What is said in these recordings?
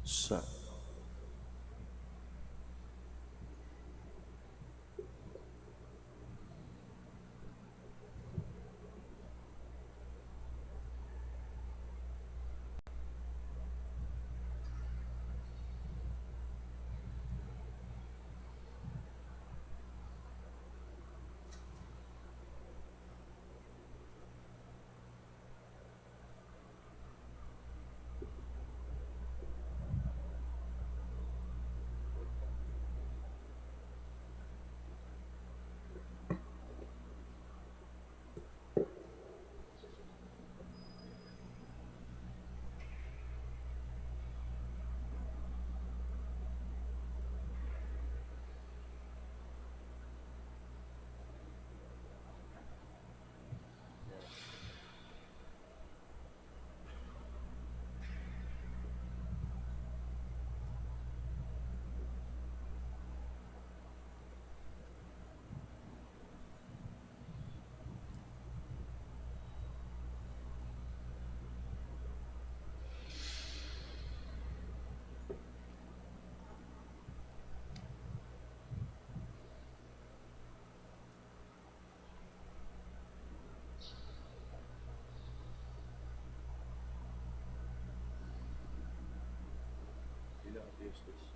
So, you don't use this.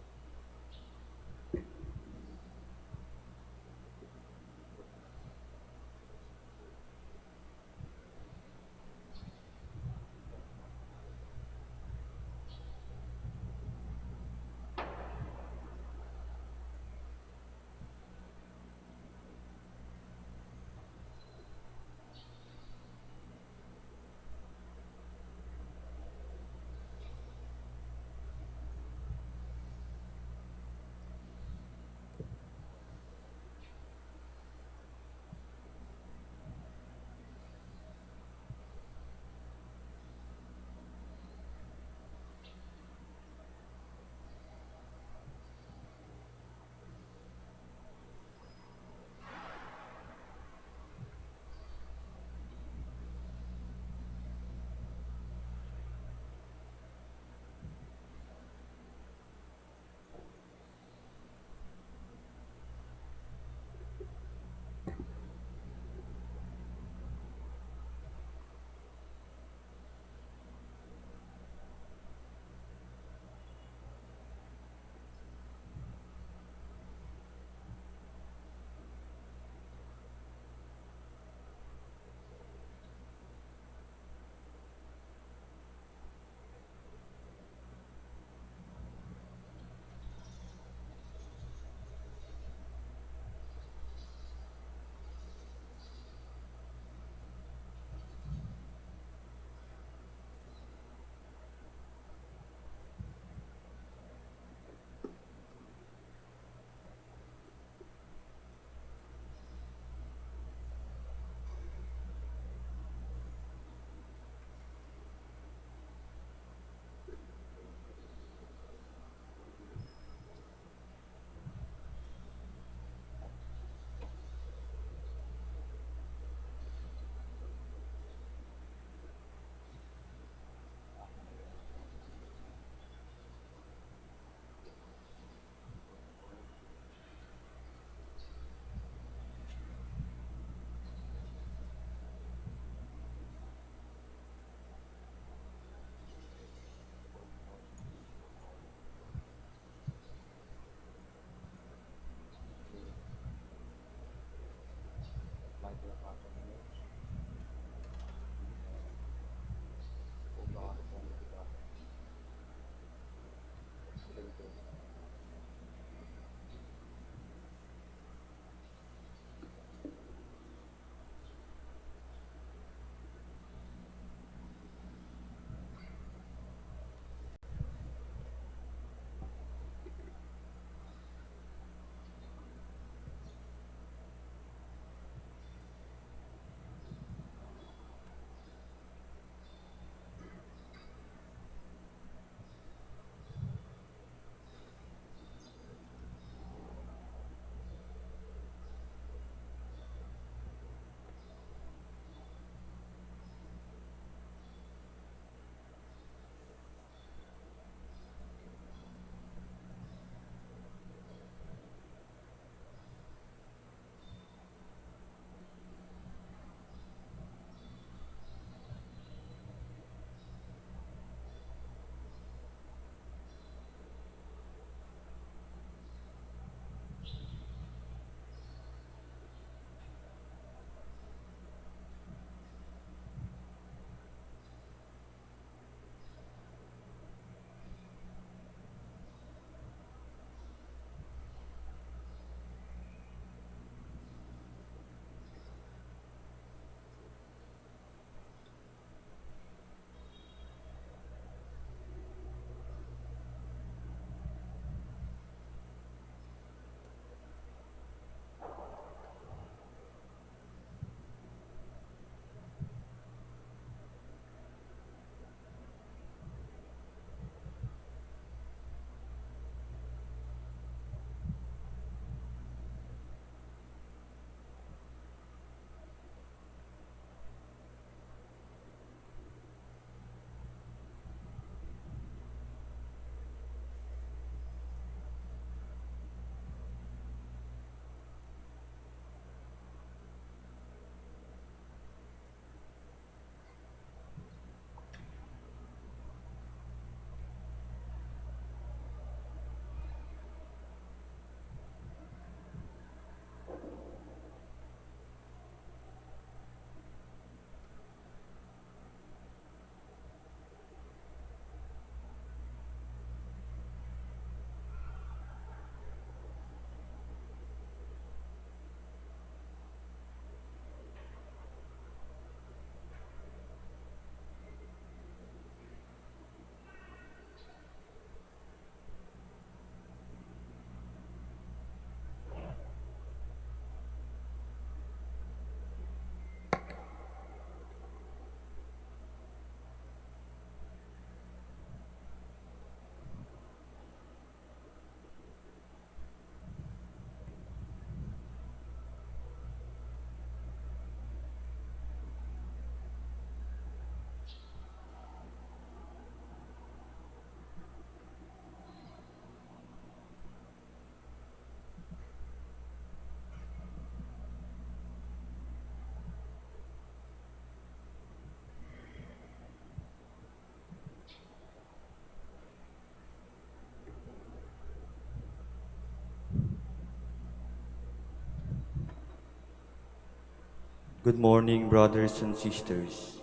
Good morning, brothers and sisters.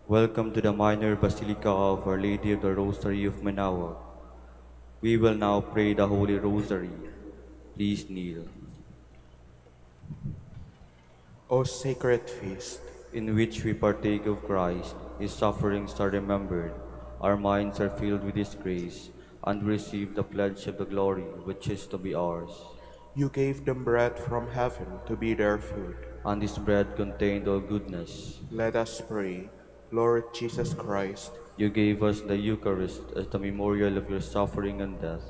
Welcome to the minor basilica of Our Lady of the Rosary of Manaoag. We will now pray the Holy Rosary. Please kneel. O sacred feast, In which we partake of Christ, His sufferings are remembered, our minds are filled with His grace, and we receive the pledge of the glory which is to be ours. you gave them bread from heaven to be their food. And this bread contained all goodness. Let us pray. Lord Jesus Christ, You gave us the Eucharist as the memorial of your suffering and death.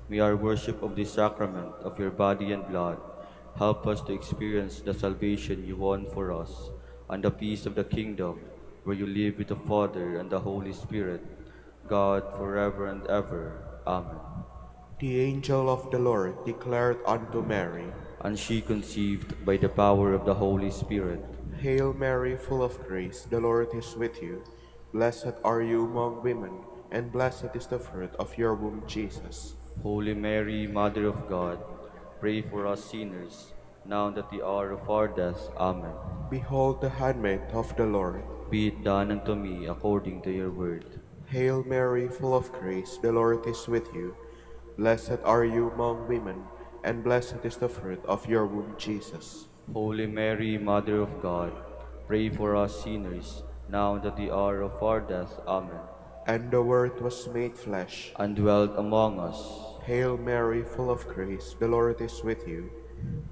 May our worship of this sacrament of your body and blood help us to experience the salvation you won for us and the peace of the kingdom where you live with the Father and the Holy Spirit, God forever and ever. Amen. the angel of the Lord declared unto Mary, And she conceived by the power of the Holy Spirit. Hail Mary, full of grace, the Lord is with you. Blessed are you among women, and blessed is the fruit of your womb, Jesus. Holy Mary, Mother of God, pray for us sinners, now and at the hour of our death. Amen. Behold the handmaid of the Lord. Be it done unto me according to your word. Hail Mary, full of grace, the Lord is with you. Blessed are you among women, and blessed is the fruit of your womb, Jesus. Holy Mary, Mother of God, pray for us sinners, now and at the hour of our death. Amen. And the Word was made flesh. And dwelt among us. Hail Mary, full of grace, the Lord is with you.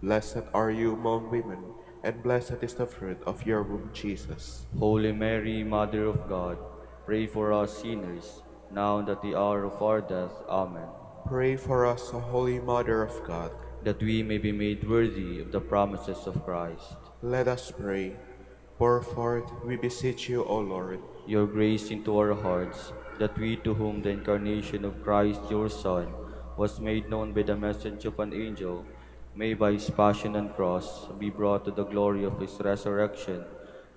Blessed are you among women, and blessed is the fruit of your womb, Jesus. Holy Mary, Mother of God, pray for us sinners, now and at the hour of our death. Amen. Pray for us, O Holy Mother of God. That we may be made worthy of the promises of Christ. Let us pray. Pour forth, we beseech you, O Lord, Your grace into our hearts, that we to whom the incarnation of Christ your Son was made known by the message of an angel, may by his passion and cross be brought to the glory of his resurrection,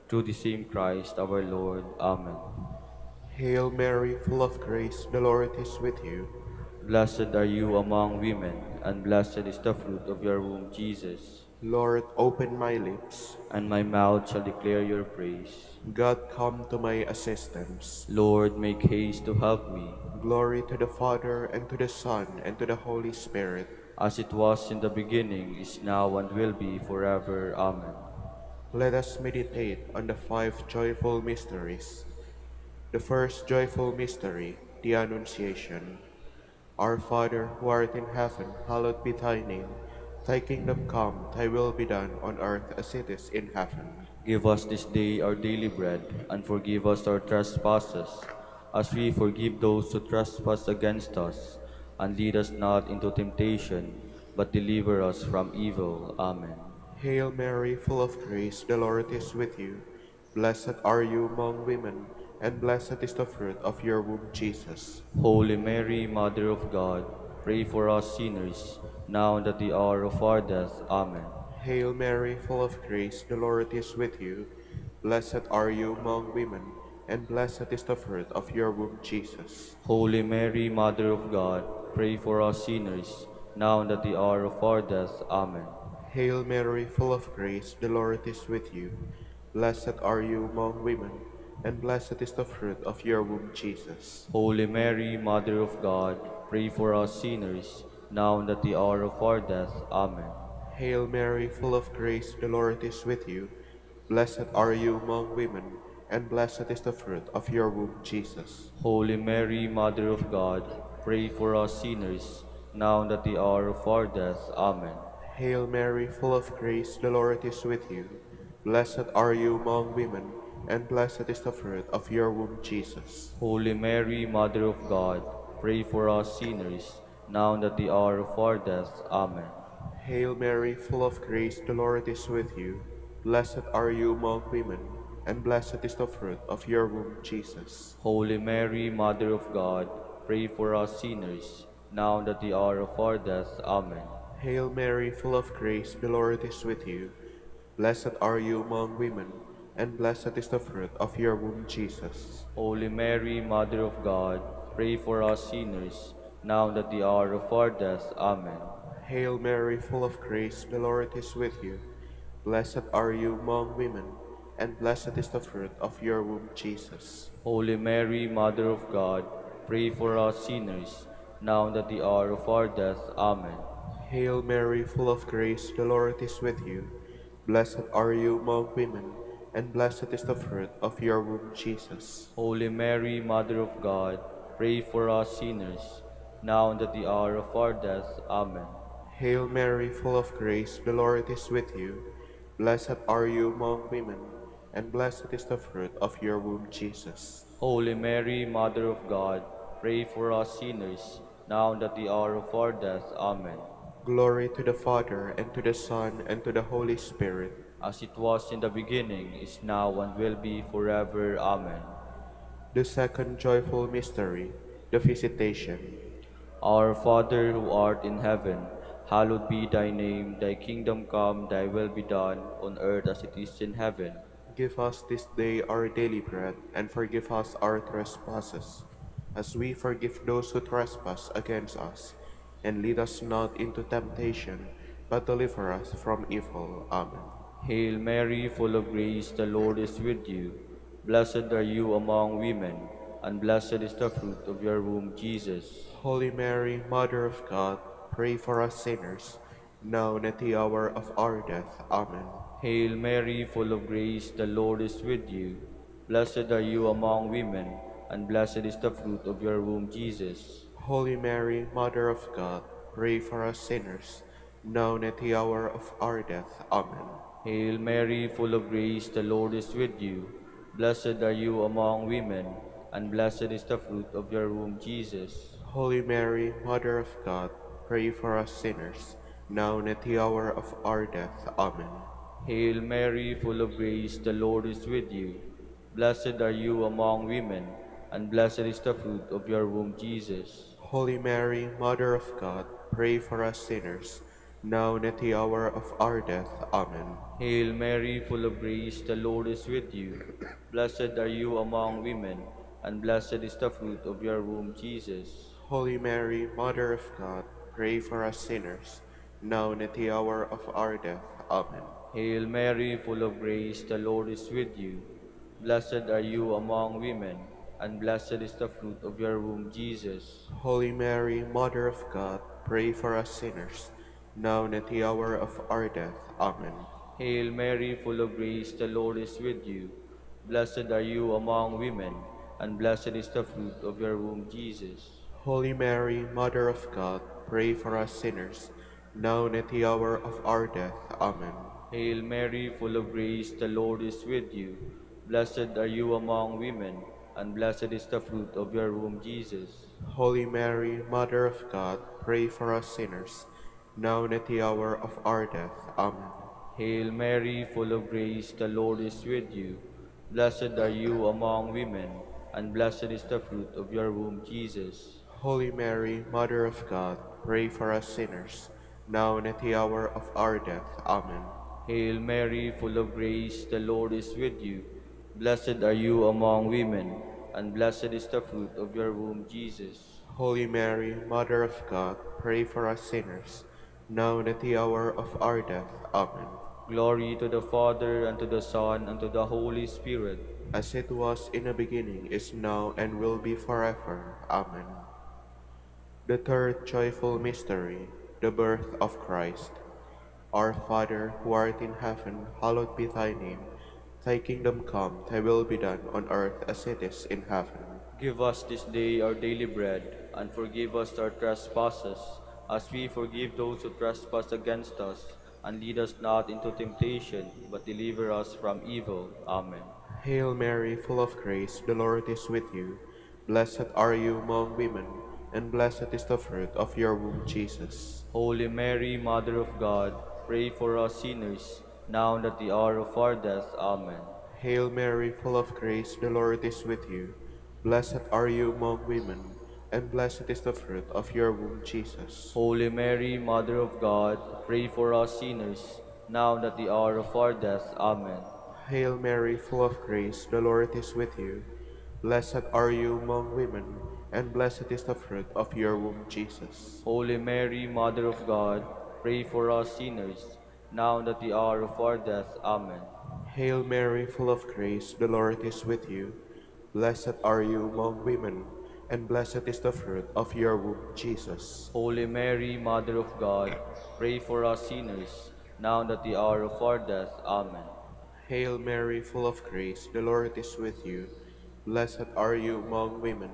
through the same Christ our Lord. Amen. Hail Mary, full of grace, the Lord is with you. Blessed are you among women, and blessed is the fruit of your womb, Jesus. Lord, open my lips. And my mouth shall declare your praise. God, come to my assistance. Lord, make haste to help me. Glory to the Father, and to the Son, and to the Holy Spirit. As it was in the beginning, is now, and will be forever. Amen. Let us meditate on the five joyful mysteries. The first joyful mystery, the Annunciation. Our Father, who art in heaven, hallowed be thy name. Thy kingdom come, thy will be done on earth as it is in heaven. Give us this day our daily bread, and forgive us our trespasses, as we forgive those who trespass against us. And lead us not into temptation, but deliver us from evil. Amen. Hail Mary, full of grace, the Lord is with you. Blessed are you among women, and blessed is the fruit of your womb, Jesus. Holy Mary, Mother of God, pray for us sinners, now and at the hour of our death. Amen. Hail Mary, full of grace, the Lord is with you. Blessed are you among women, and blessed is the fruit of your womb, Jesus. Holy Mary, Mother of God, pray for us sinners, now and at the hour of our death. Amen. Hail Mary, full of grace, the Lord is with you. Blessed are you among women, and blessed is the fruit of your womb, Jesus. Holy Mary, Mother of God, pray for us sinners, now and at the hour of our death. Amen. Hail Mary, full of grace, the Lord is with you. Blessed are you among women, and blessed is the fruit of your womb, Jesus. Holy Mary, Mother of God, pray for us sinners, now and at the hour of our death. Amen. Hail Mary, full of grace, the Lord is with you. Blessed are you among women, and blessed is the fruit of your womb, Jesus. Holy Mary, Mother of God, pray for us sinners, now and at the hour of our death. Amen. Hail Mary, full of grace, the Lord is with you. Blessed are you among women, and blessed is the fruit of your womb, Jesus. Holy Mary, Mother of God, pray for us sinners, now and at the hour of our death. Amen. Hail Mary, full of grace, the Lord is with you. Blessed are you among women, and blessed is the fruit of your womb, Jesus. Holy Mary, Mother of God, pray for us sinners, now and at the hour of our death. Amen. Hail Mary, full of grace, the Lord is with you. Blessed are you among women, and blessed is the fruit of your womb, Jesus. Holy Mary, Mother of God, pray for us sinners, now and at the hour of our death. Amen. Hail Mary, full of grace, the Lord is with you. Blessed are you among women, and blessed is the fruit of your womb, Jesus. Holy Mary, Mother of God, pray for us sinners, now and at the hour of our death. Amen. Hail Mary, full of grace, the Lord is with you. Blessed are you among women, and blessed is the fruit of your womb, Jesus. Holy Mary, Mother of God, pray for us sinners, now and at the hour of our death. Amen. Glory to the Father, and to the Son, and to the Holy Spirit. As it was in the beginning, is now, and will be forever. Amen. The second joyful mystery, the Visitation. Our Father who art in heaven, hallowed be thy name. Thy kingdom come, thy will be done, on earth as it is in heaven. Give us this day our daily bread, and forgive us our trespasses, as we forgive those who trespass against us. And lead us not into temptation, but deliver us from evil. Amen. Hail Mary, full of grace, the Lord is with you. Blessed are you among women, and blessed is the fruit of your womb, Jesus. Holy Mary, Mother of God, pray for us sinners, now and at the hour of our death. Amen. Hail Mary, full of grace, the Lord is with you. Blessed are you among women, and blessed is the fruit of your womb, Jesus. Holy Mary, Mother of God, pray for us sinners, now and at the hour of our death. Amen. Hail Mary, full of grace, the Lord is with you. Blessed are you among women, and blessed is the fruit of your womb, Jesus. Holy Mary, Mother of God, pray for us sinners, now and at the hour of our death. Amen. Hail Mary, full of grace, the Lord is with you. Blessed are you among women, and blessed is the fruit of your womb, Jesus. Holy Mary, Mother of God, pray for us sinners, now and at the hour of our death. Amen. Hail Mary, full of grace, the Lord is with you. Blessed are you among women, and blessed is the fruit of your womb, Jesus. Holy Mary, Mother of God, pray for us sinners, now and at the hour of our death. Amen. Hail Mary, full of grace, the Lord is with you. Blessed are you among women, and blessed is the fruit of your womb, Jesus. Holy Mary, Mother of God, pray for us sinners, now and at the hour of our death. Amen. Hail Mary, full of grace, the Lord is with you. Blessed are you among women, and blessed is the fruit of your womb, Jesus. Holy Mary, Mother of God, pray for us sinners, now and at the hour of our death. Amen. Hail Mary, full of grace, the Lord is with you. Blessed are you among women, and blessed is the fruit of your womb, Jesus. Holy Mary, Mother of God, pray for us sinners, now and at the hour of our death. Amen. Hail Mary, full of grace, the Lord is with you. Blessed are you among women, and blessed is the fruit of your womb, Jesus. Holy Mary, Mother of God, pray for us sinners, now and at the hour of our death. Amen. Hail Mary, full of grace, the Lord is with you. Blessed are you among women, and blessed is the fruit of your womb, Jesus. Holy Mary, Mother of God, pray for us sinners, now and at the hour of our death. Amen. Glory to the Father, and to the Son, and to the Holy Spirit. As it was in the beginning, is now, and will be forever. Amen. The third joyful mystery, the birth of Christ. Our Father, who art in heaven, hallowed be thy name. Thy kingdom come, thy will be done on earth as it is in heaven. Give us this day our daily bread, and forgive us our trespasses, as we forgive those who trespass against us. And lead us not into temptation, but deliver us from evil. Amen. Hail Mary, full of grace, the Lord is with you. Blessed are you among women, and blessed is the fruit of your womb, Jesus. Holy Mary, Mother of God, pray for us sinners, now and at the hour of our death. Amen. Hail Mary, full of grace, the Lord is with you. Blessed are you among women, and blessed is the fruit of your womb, Jesus. Holy Mary, Mother of God, pray for us sinners, now and at the hour of our death. Amen. Hail Mary, full of grace, the Lord is with you. Blessed are you among women, and blessed is the fruit of your womb, Jesus. Holy Mary, Mother of God, pray for us sinners, now and at the hour of our death. Amen. Hail Mary, full of grace, the Lord is with you. Blessed are you among women, and blessed is the fruit of your womb, Jesus. Holy Mary, Mother of God, pray for us sinners, now and at the hour of our death. Amen. Hail Mary, full of grace, the Lord is with you. Blessed are you among women,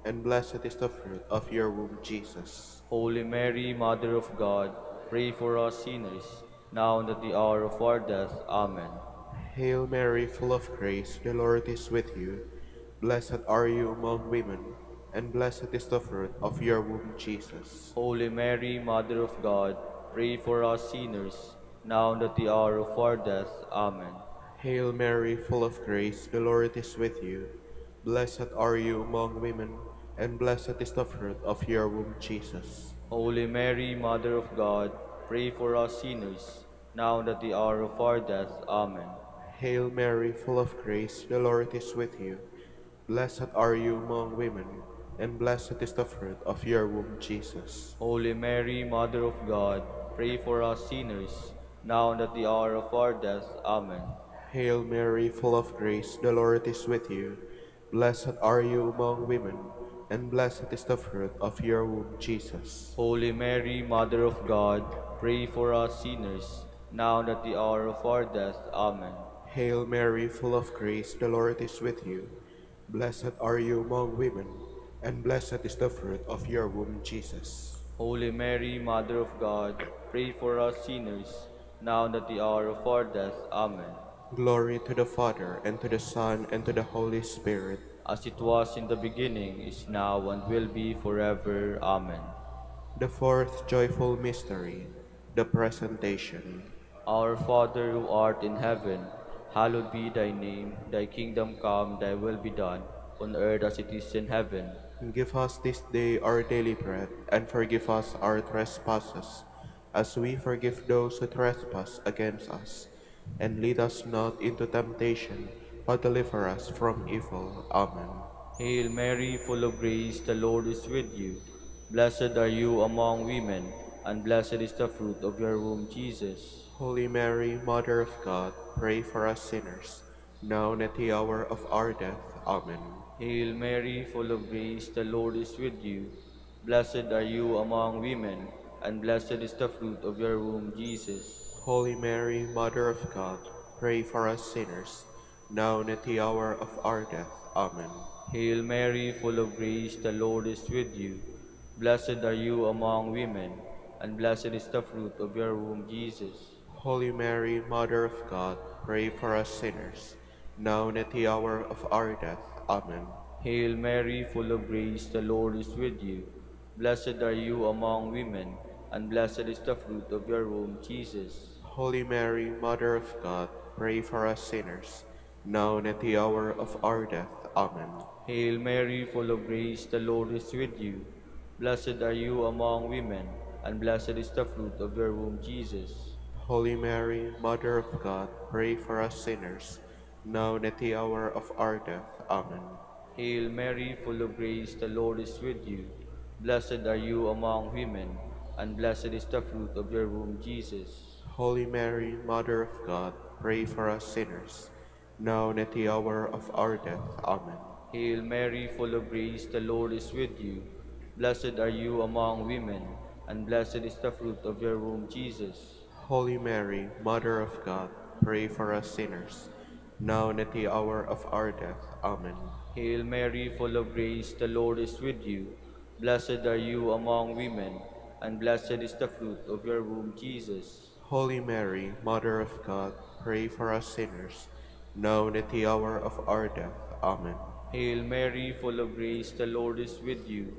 and blessed is the fruit of your womb, Jesus. Holy Mary, Mother of God, pray for us sinners, now and at the hour of our death. Amen. Hail Mary, full of grace, the Lord is with you. Blessed are you among women, and blessed is the fruit of your womb, Jesus. Holy Mary, Mother of God, pray for us sinners, now and at the hour of our death. Amen. Hail Mary, full of grace, the Lord is with you. Blessed are you among women, and blessed is the fruit of your womb, Jesus. Holy Mary, Mother of God, pray for us sinners, now and at the hour of our death. Amen. Hail Mary, full of grace, the Lord is with you. Blessed are you among women, and blessed is the fruit of your womb, Jesus. Holy Mary, Mother of God, pray for us sinners, now and at the hour of our death. Amen. Hail Mary, full of grace, the Lord is with you. Blessed are you among women, and blessed is the fruit of your womb, Jesus. Holy Mary, Mother of God, pray for us sinners, now and at the hour of our death. Amen. Hail Mary, full of grace, the Lord is with you. Blessed are you among women, and blessed is the fruit of your womb, Jesus. Holy Mary, Mother of God, pray for us sinners, now and at the hour of our death. Amen. Glory to the Father, and to the Son, and to the Holy Spirit. As it was in the beginning, is now, and will be forever. Amen. The fourth joyful mystery, the Presentation. Our Father who art in heaven, hallowed be thy name. Thy kingdom come, thy will be done, on earth as it is in heaven. Give us this day our daily bread, and forgive us our trespasses, as we forgive those who trespass against us. And lead us not into temptation, but deliver us from evil. Amen. Hail Mary, full of grace, the Lord is with you. Blessed are you among women, and blessed is the fruit of your womb, Jesus. Holy Mary, Mother of God, pray for us sinners, now and at the hour of our death. Amen. Hail Mary, full of grace, the Lord is with you. Blessed are you among women, and blessed is the fruit of your womb, Jesus. Holy Mary, Mother of God, pray for us sinners, now and at the hour of our death. Amen. Hail Mary, full of grace, the Lord is with you. Blessed are you among women, and blessed is the fruit of your womb, Jesus. Holy Mary, Mother of God, pray for us sinners, now and at the hour of our death. Amen. Hail Mary, full of grace, the Lord is with you. Blessed are you among women, and blessed is the fruit of your womb, Jesus. Holy Mary, Mother of God, pray for us sinners, now and at the hour of our death. Amen. Hail Mary, full of grace, the Lord is with you. Blessed are you among women, and blessed is the fruit of your womb, Jesus. Holy Mary, Mother of God, pray for us sinners, now and at the hour of our death. Amen. Hail Mary, full of grace, the Lord is with you. Blessed are you among women, and blessed is the fruit of your womb, Jesus. Holy Mary, Mother of God, pray for us sinners, now and at the hour of our death. Amen. Hail Mary, full of grace, the Lord is with you. Blessed are you among women, and blessed is the fruit of your womb, Jesus. Holy Mary, Mother of God, pray for us sinners, now and at the hour of our death. Amen. Hail Mary, full of grace, the Lord is with you. Blessed are you among women, and blessed is the fruit of your womb, Jesus. Holy Mary, Mother of God, pray for us sinners, now and at the hour of our death. Amen. Hail Mary, full of grace, the Lord is with you.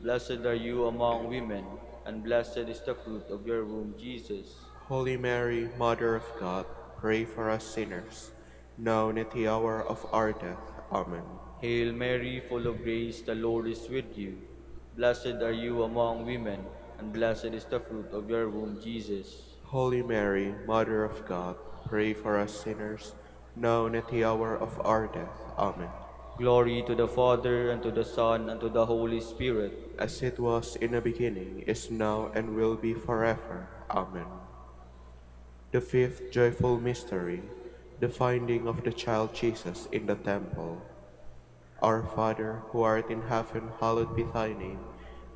Blessed are you among women, and blessed is the fruit of your womb, Jesus. Holy Mary, Mother of God, pray for us sinners, now and at the hour of our death. Amen. Hail Mary, full of grace, the Lord is with you. Blessed are you among women, and blessed is the fruit of your womb, Jesus. Holy Mary, Mother of God, pray for us sinners, now and at the hour of our death. Amen. Glory to the Father, and to the Son, and to the Holy Spirit. As it was in the beginning, is now, and will be forever. Amen. The fifth joyful mystery, the finding of the child Jesus in the temple. Our Father, who art in heaven, hallowed be thy name.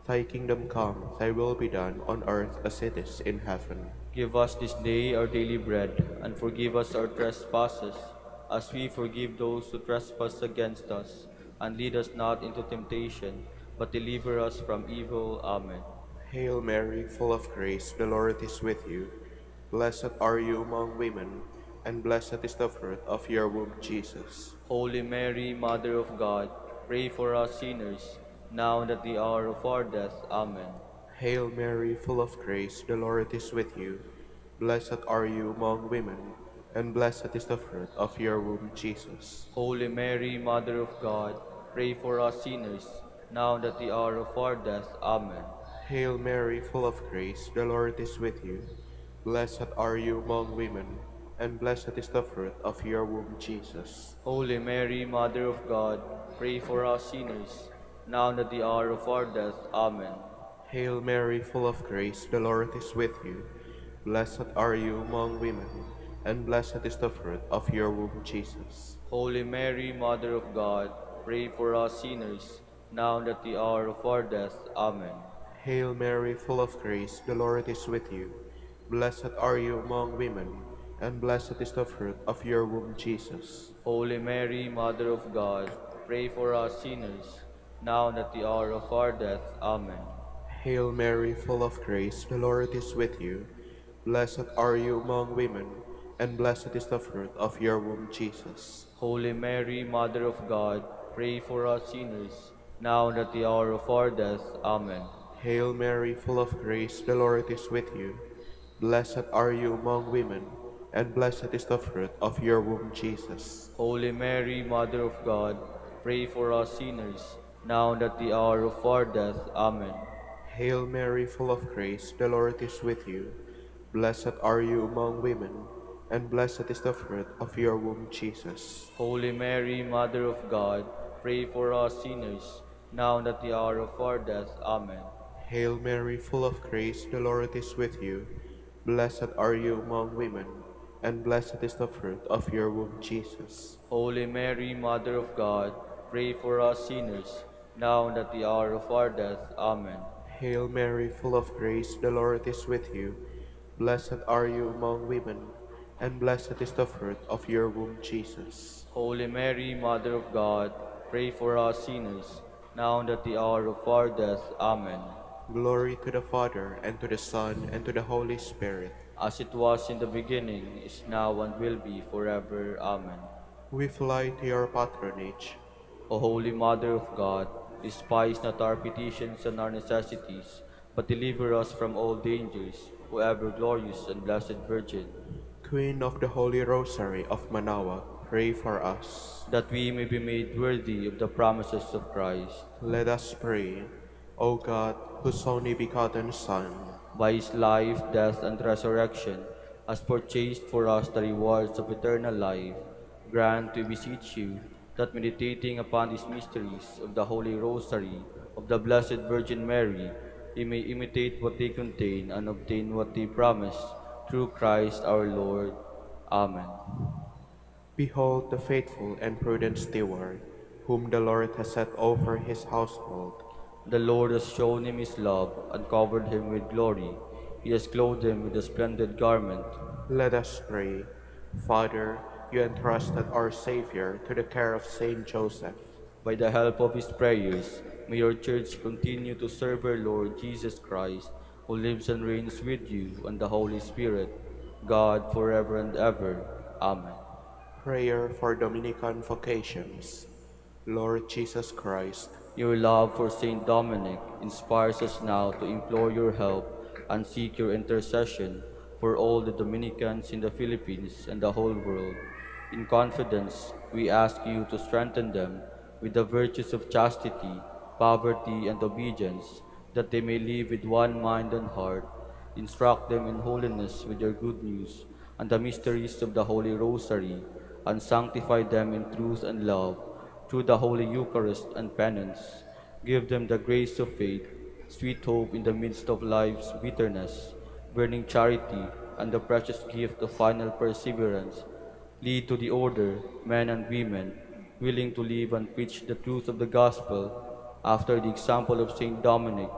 Thy kingdom come, thy will be done on earth as it is in heaven. Give us this day our daily bread, and forgive us our trespasses, as we forgive those who trespass against us. And lead us not into temptation, but deliver us from evil. Amen. Hail Mary, full of grace, the Lord is with you. Blessed are you among women, and blessed is the fruit of your womb, Jesus. Holy Mary, Mother of God, pray for us sinners, now and at the hour of our death. Amen. Hail Mary, full of grace, the Lord is with you. Blessed are you among women, and blessed is the fruit of your womb, Jesus. Holy Mary, Mother of God, pray for us sinners, now and at the hour of our death. Amen. Hail Mary, full of grace, the Lord is with you. Blessed are you among women, and blessed is the fruit of your womb, Jesus. Holy Mary, Mother of God, pray for us sinners, now and at the hour of our death. Amen. Hail Mary, full of grace, the Lord is with you. Blessed are you among women, and blessed is the fruit of your womb, Jesus. Holy Mary, Mother of God, pray for us sinners, now and at the hour of our death. Amen. Hail Mary, full of grace, the Lord is with you. Blessed are you among women, and blessed is the fruit of your womb, Jesus. Holy Mary, Mother of God, pray for us sinners, now and at the hour of our death. Amen. Hail Mary, full of grace, the Lord is with you. Blessed are you among women, and blessed is the fruit of your womb, Jesus. Holy Mary, Mother of God, pray for us sinners, now and at the hour of our death. Amen. Hail Mary, full of grace, the Lord is with you. Blessed are you among women, and blessed is the fruit of your womb, Jesus. Holy Mary, Mother of God, pray for us sinners, now and at the hour of our death. Amen. Hail Mary, full of grace, the Lord is with you. Blessed are you among women, and blessed is the fruit of your womb, Jesus. Holy Mary, Mother of God, pray for us sinners, now and at the hour of our death. Amen. Hail Mary, full of grace, the Lord is with you. Blessed are you among women, and blessed is the fruit of your womb, Jesus. Holy Mary, Mother of God, pray for us sinners, now and at the hour of our death. Amen. Hail Mary, full of grace, the Lord is with you. Blessed are you among women, and blessed is the fruit of your womb, Jesus. Holy Mary, Mother of God, pray for us sinners, now and at the hour of our death. Amen. Glory to the Father, and to the Son, and to the Holy Spirit. As it was in the beginning, is now, and will be forever. Amen. We fly to your patronage. O Holy Mother of God, despise not our petitions and our necessities, but deliver us from all dangers, O ever glorious and blessed Virgin, Queen of the Holy Rosary of Manaoag, pray for us. that we may be made worthy of the promises of Christ. Let us pray. O God, whose only begotten Son, By his life, death, and resurrection, has purchased for us the rewards of eternal life, grant, we beseech you, that meditating upon these mysteries of the Holy Rosary of the Blessed Virgin Mary, we may imitate what they contain and obtain what they promise, through Christ our Lord. Amen. behold the faithful and prudent steward, whom the Lord has set over his household. The Lord has shown him his love and covered him with glory. He has clothed him with a splendid garment. Let us pray. Father, you entrusted our Savior to the care of Saint Joseph. By the help of his prayers, may your church continue to serve our Lord Jesus Christ, who lives and reigns with you and the Holy Spirit, God forever and ever. Amen. Prayer for Dominican vocations. Lord Jesus Christ, Your love for Saint Dominic inspires us now to implore your help and seek your intercession for all the Dominicans in the Philippines and the whole world. In confidence, we ask you to strengthen them with the virtues of chastity, poverty, and obedience, that they may live with one mind and heart. Instruct them in holiness with your good news and the mysteries of the Holy Rosary, and sanctify them in truth and love through the Holy Eucharist and penance. Give them the grace of faith, sweet hope in the midst of life's bitterness, burning charity, and the precious gift of final perseverance, lead to the order, men and women, willing to live and preach the truth of the gospel after the example of Saint Dominic,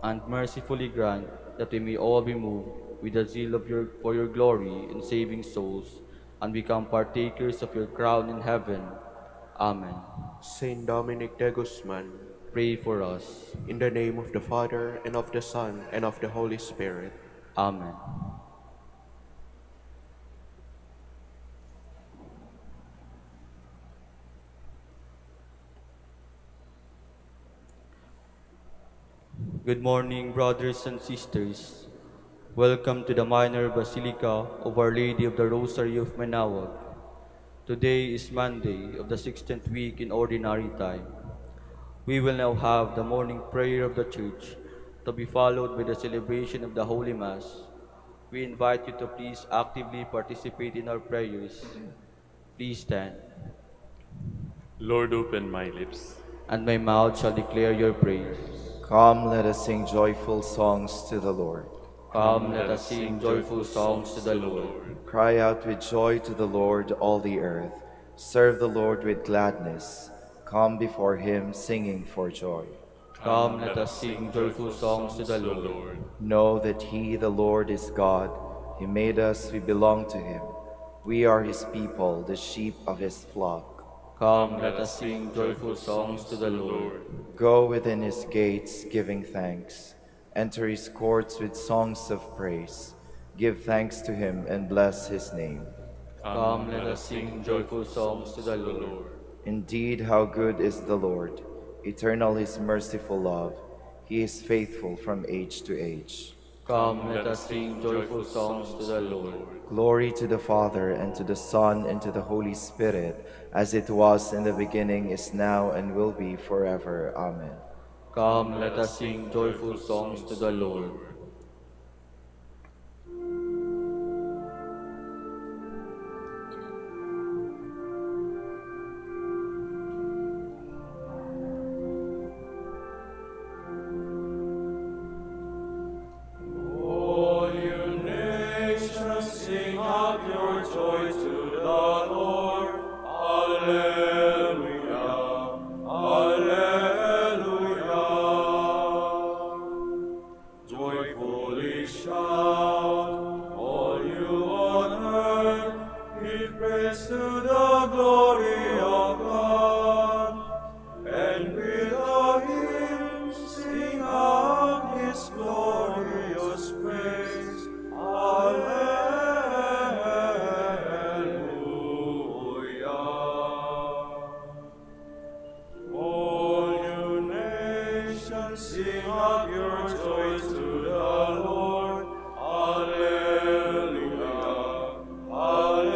and mercifully grant that we may all be moved with the zeal of for your glory in saving souls, and become partakers of your crown in heaven. Amen. Saint Dominic de Guzman, Pray for us. in the name of the Father, and of the Son, and of the Holy Spirit. Amen. Good morning, brothers and sisters. Welcome to the Minor Basilica of Our Lady of the Rosary of Manaoag. Today is Monday of the 16th week in Ordinary Time. We will now have the morning prayer of the Church, to be followed by the celebration of the Holy Mass. We invite you to please actively participate in our prayers. Please stand, Lord, open my lips. and my mouth shall declare your praise. Come, let us sing joyful songs to the Lord. Come, let us sing joyful songs to the Lord. Cry out with joy to the Lord, all the earth. Serve the Lord with gladness. Come before him singing for joy. Come, let us sing joyful songs to the Lord. Know that he, the Lord, is God. He made us, we belong to him. We are his people, the sheep of his flock. Come, let us sing joyful songs to the Lord. Go within his gates, giving thanks. Enter his courts with songs of praise. Give thanks to him and bless his name. Come, let us sing joyful songs to the Lord. Indeed, how good is the Lord! Eternal his merciful love. He is faithful from age to age. Come, let us sing joyful songs to the Lord. Glory to the Father, and to the Son, and to the Holy Spirit, as it was in the beginning, is now, and will be forever. Amen. Come, let us sing joyful songs to the Lord. All you nations, sing out your joy to the Lord. Alleluia, alleluia. Joyfully shout, all you on earth, give praise to the glory of God. And with a hymn, sing out his glorious praise. Alleluia. All you nations, sing out your joy to the Lord. Alleluia, alleluia.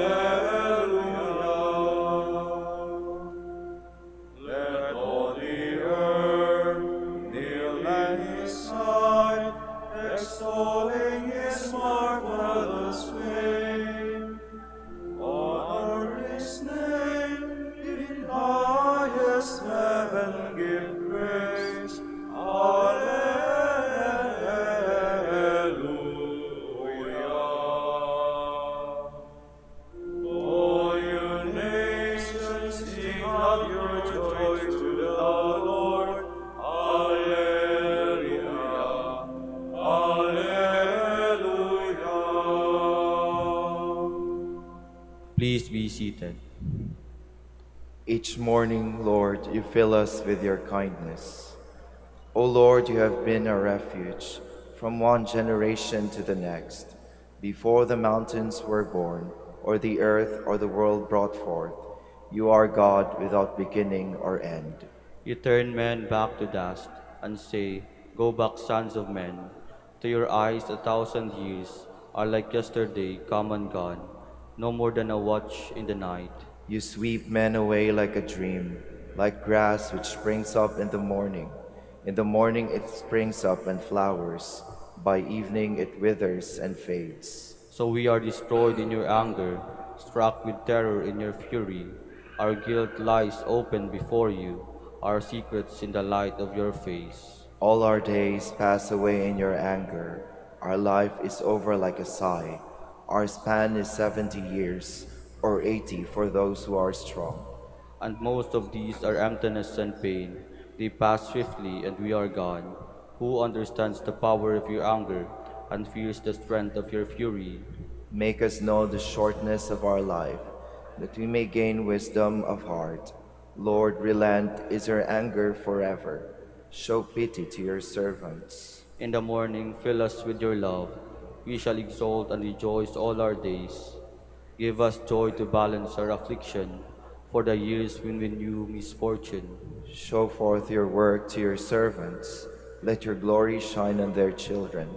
Let all the earth kneel at his side, extolling his marvelous fame. Honor his name, in highest heaven give praise. Alleluia. All you nations, sing out your joy to the Lord. Alleluia, alleluia. Please be seated. Each morning, Lord, you fill us with your kindness. O Lord, you have been a refuge from one generation to the next. Before the mountains were born, or the earth or the world brought forth, you are God without beginning or end. You turn men back to dust, and say, Go back, sons of men. To your eyes 1,000 years are like yesterday come and gone, no more than a watch in the night. You sweep men away like a dream, like grass which springs up in the morning. In the morning it springs up and flowers. By evening it withers and fades. So we are destroyed in your anger, struck with terror in your fury. Our guilt lies open before you, our secrets in the light of your face. All our days pass away in your anger. Our life is over like a sigh. Our span is 70 years, or 80 for those who are strong. And most of these are emptiness and pain. They pass swiftly, and we are gone. Who understands the power of your anger and fears the strength of your fury? Make us know the shortness of our life, that we may gain wisdom of heart. Lord, relent, is your anger forever. Show pity to your servants. In the morning, fill us with your love. We shall exult and rejoice all our days. Give us joy to balance our affliction, for the years when we knew misfortune. Show forth your work to your servants. Let your glory shine on their children.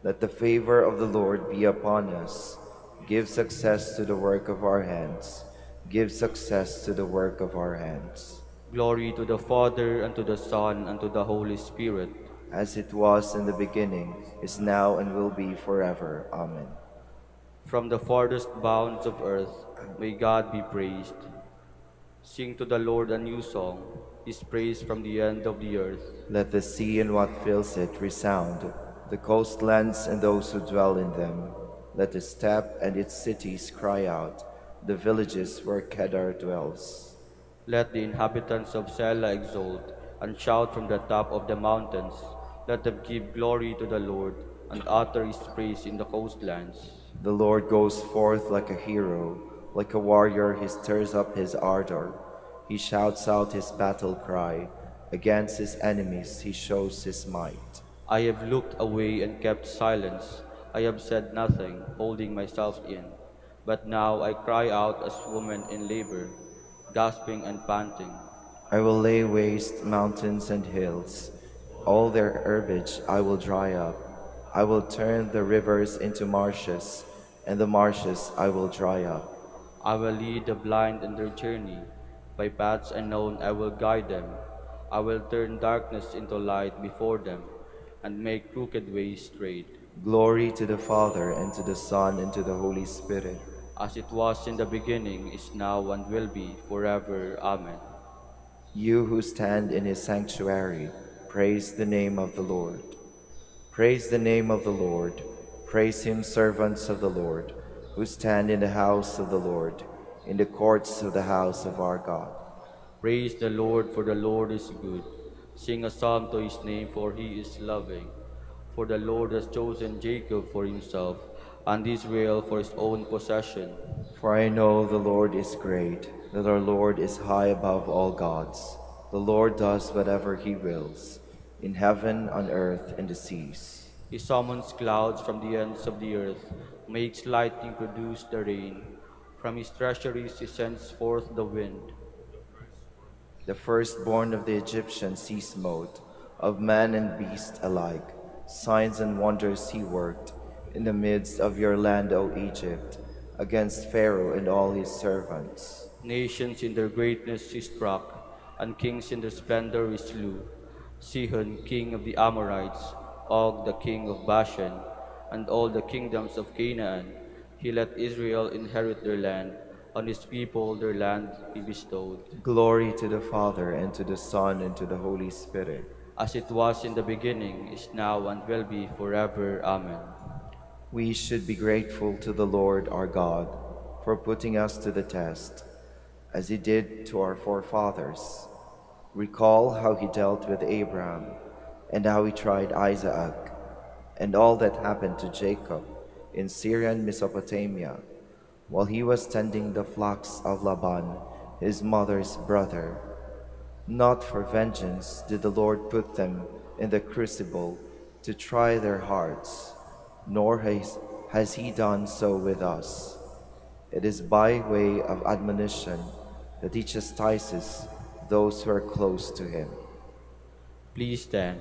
Let the favor of the Lord be upon us. Give success to the work of our hands. Give success to the work of our hands. Glory to the Father, and to the Son, and to the Holy Spirit. As it was in the beginning, is now, and will be forever. Amen. From the farthest bounds of earth, may God be praised. Sing to the Lord a new song, His praise from the end of the earth. Let the sea and what fills it resound, the coastlands and those who dwell in them. Let the steppe and its cities cry out, the villages where Kedar dwells. Let the inhabitants of Selah exult, and shout from the top of the mountains. Let them give glory to the Lord, and utter His praise in the coastlands. The Lord goes forth like a hero, like a warrior he stirs up his ardor. He shouts out his battle cry. Against his enemies he shows his might. I have looked away and kept silence. I have said nothing, holding myself in. But now I cry out as woman in labor, gasping and panting. I will lay waste mountains and hills. All their herbage I will dry up. I will turn the rivers into marshes, and the marshes I will dry up. I will lead the blind in their journey. By paths unknown I will guide them. I will turn darkness into light before them, and make crooked ways straight. Glory to the Father, and to the Son, and to the Holy Spirit. As it was in the beginning, is now, and will be, forever. Amen. You who stand in his sanctuary, praise the name of the Lord. Praise the name of the Lord. Praise him, servants of the Lord, who stand in the house of the Lord, in the courts of the house of our God. Praise the Lord, for the Lord is good. Sing a psalm to his name, for he is loving. For the Lord has chosen Jacob for himself, and Israel for his own possession. For I know the Lord is great, that our Lord is high above all gods. The Lord does whatever he wills, in heaven, on earth, and the seas. He summons clouds from the ends of the earth, makes lightning produce the rain. From his treasuries he sends forth the wind. The firstborn of the Egyptians he smote, of man and beast alike. Signs and wonders he worked in the midst of your land, O Egypt, against Pharaoh and all his servants. Nations in their greatness he struck, and kings in their splendor he slew. Sihon, king of the Amorites, Og, the king of Bashan, and all the kingdoms of Canaan. He let Israel inherit their land. On his people their land he bestowed. Glory to the Father, and to the Son, and to the Holy Spirit. As it was in the beginning, is now, and will be, forever. Amen. We should be grateful to the Lord our God for putting us to the test, as he did to our forefathers. Recall how he dealt with Abraham, and how he tried Isaac, and all that happened to Jacob in Syrian Mesopotamia, while he was tending the flocks of Laban, his mother's brother. Not for vengeance did the Lord put them in the crucible to try their hearts, nor has he done so with us. It is by way of admonition that he chastises those who are close to him. Please stand.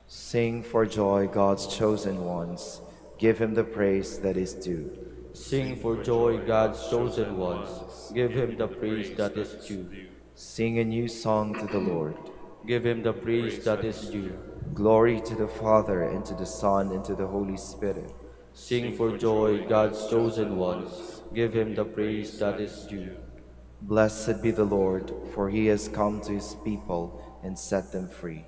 Sing for joy, God's chosen ones. Give him the praise that is due. Sing for joy, God's chosen ones. Give him the praise that is due. Sing a new song to the Lord. Give him the praise that is due. Glory to the Father, and to the Son, and to the Holy Spirit. Sing for joy, God's chosen ones. Give him the praise that is due. Blessed be the Lord, for he has come to his people and set them free.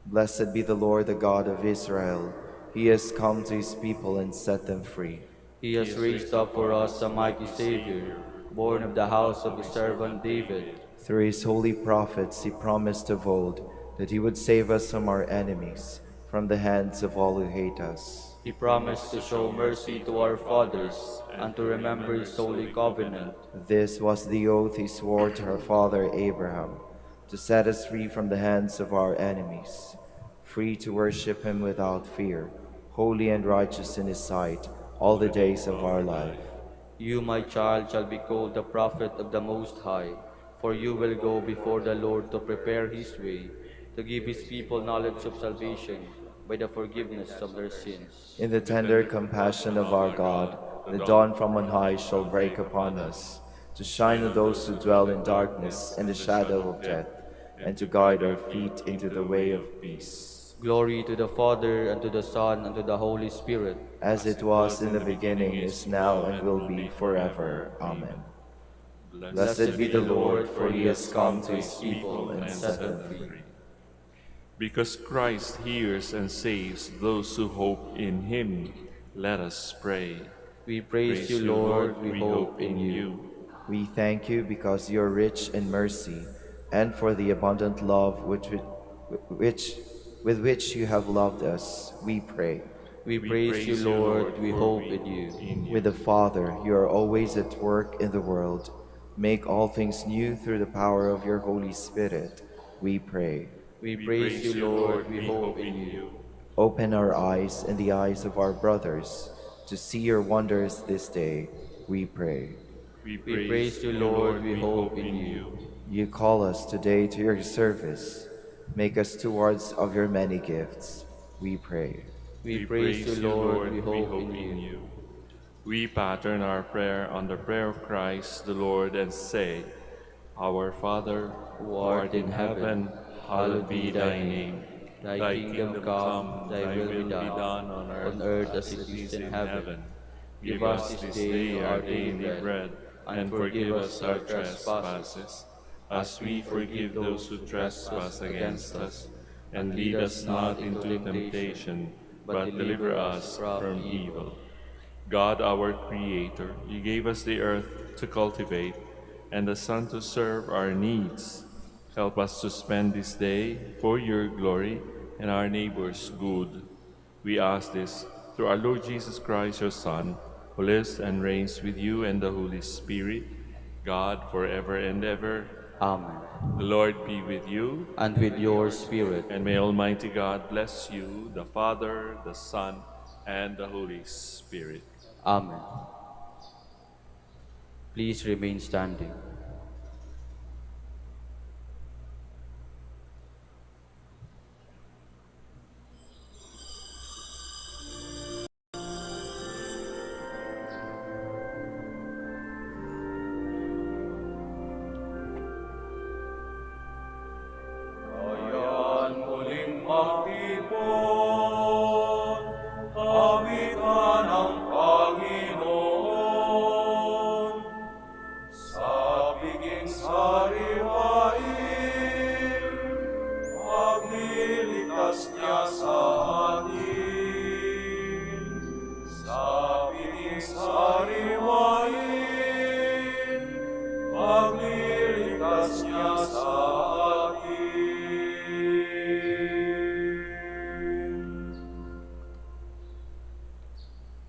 Blessed be the Lord, the God of Israel, He has come to his people and set them free. He has raised up for us a mighty Savior, born of the house of his servant David. Through his holy prophets, he promised of old that he would save us from our enemies, from the hands of all who hate us. He promised to show mercy to our fathers and to remember his holy covenant. This was the oath he swore to our father Abraham, to set us free from the hands of our enemies, free to worship him without fear, holy and righteous in his sight all the days of our life. You, my child, shall be called the prophet of the Most High, for you will go before the Lord to prepare his way, to give his people knowledge of salvation by the forgiveness of their sins. In the tender compassion of our God, the dawn from on high shall break upon us, to shine on those who dwell in darkness and the shadow of death, and to guide our feet into the way of peace. Glory to the Father, and to the Son, and to the Holy Spirit. As it was in the beginning, is now, and will be forever. Amen. Blessed be the Lord, for he has come to his people and set them free. Because Christ hears and saves those who hope in him, let us pray. We praise you, Lord, we hope in you. We thank you because you are rich in mercy, and for the abundant love with which you have loved us, we pray. We praise you, Lord, we hope in you. With the Father, you are always at work in the world. Make all things new through the power of your Holy Spirit, we pray. We praise you, Lord, we hope in you. Open our eyes and the eyes of our brothers to see your wonders this day, we pray. We praise you, Lord, we hope in you. You call us today to your service. Make us stewards of your many gifts, we pray. We praise you, Lord, we hope in you. We pattern our prayer on the prayer of Christ the Lord and say, Our Father, who art in heaven, hallowed be thy name. Thy kingdom come, thy will be done on earth as it is in heaven. Give us this day our daily bread, and forgive us our trespasses, as we forgive those who trespass against us. And lead us not into temptation, but deliver us from evil. God, our Creator, you gave us the earth to cultivate and the sun to serve our needs. Help us to spend this day for your glory and our neighbor's good. We ask this through our Lord Jesus Christ, your Son, who lives and reigns with you and the Holy Spirit, God, forever and ever. Amen. The Lord be with you. And with your spirit. And may Almighty God bless you, the Father, the Son, and the Holy Spirit. Amen. Please remain standing. Ayan muling magtipon, kawitan ng Panginoon, sa biging sariwain, pagliligtas niya sa atin. Sa biging sariwain, pagliligtas niya sa atin.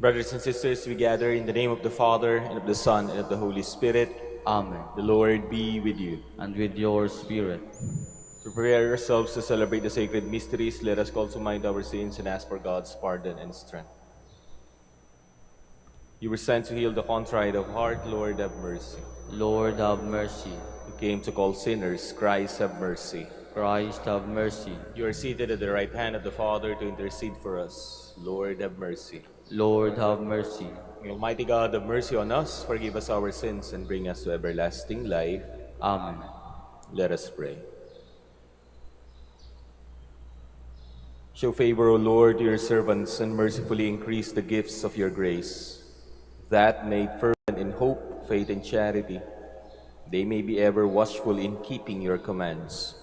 Brothers and sisters, we gather in the name of the Father, and of the Son, and of the Holy Spirit. Amen. The Lord be with you. And with your spirit. To prepare ourselves to celebrate the sacred mysteries, let us call to mind our sins and ask for God's pardon and strength. You were sent to heal the contrite of heart. Lord, have mercy. Lord, have mercy. You came to call sinners. Christ, have mercy. Christ, have mercy. You are seated at the right hand of the Father to intercede for us. Lord, have mercy. Lord, have mercy. May Almighty God have mercy on us, forgive us our sins, and bring us to everlasting life. Amen. Let us pray. Show favor, O Lord, to your servants, and mercifully increase the gifts of your grace, that, made fervent in hope, faith, and charity, they may be ever watchful in keeping your commands.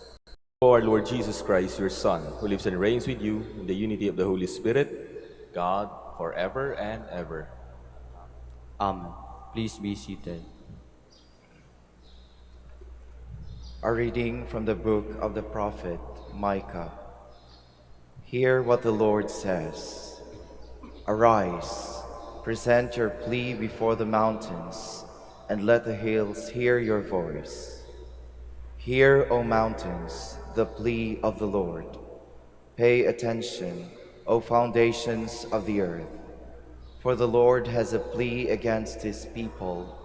O our Lord Jesus Christ, your Son, who lives and reigns with you in the unity of the Holy Spirit, God, forever and ever. Amen. Please be seated. A reading from the book of the prophet Micah. Hear what the Lord says. Arise, present your plea before the mountains, and let the hills hear your voice. Hear, O mountains, the plea of the Lord. Pay attention, O foundations of the earth. For the Lord has a plea against his people,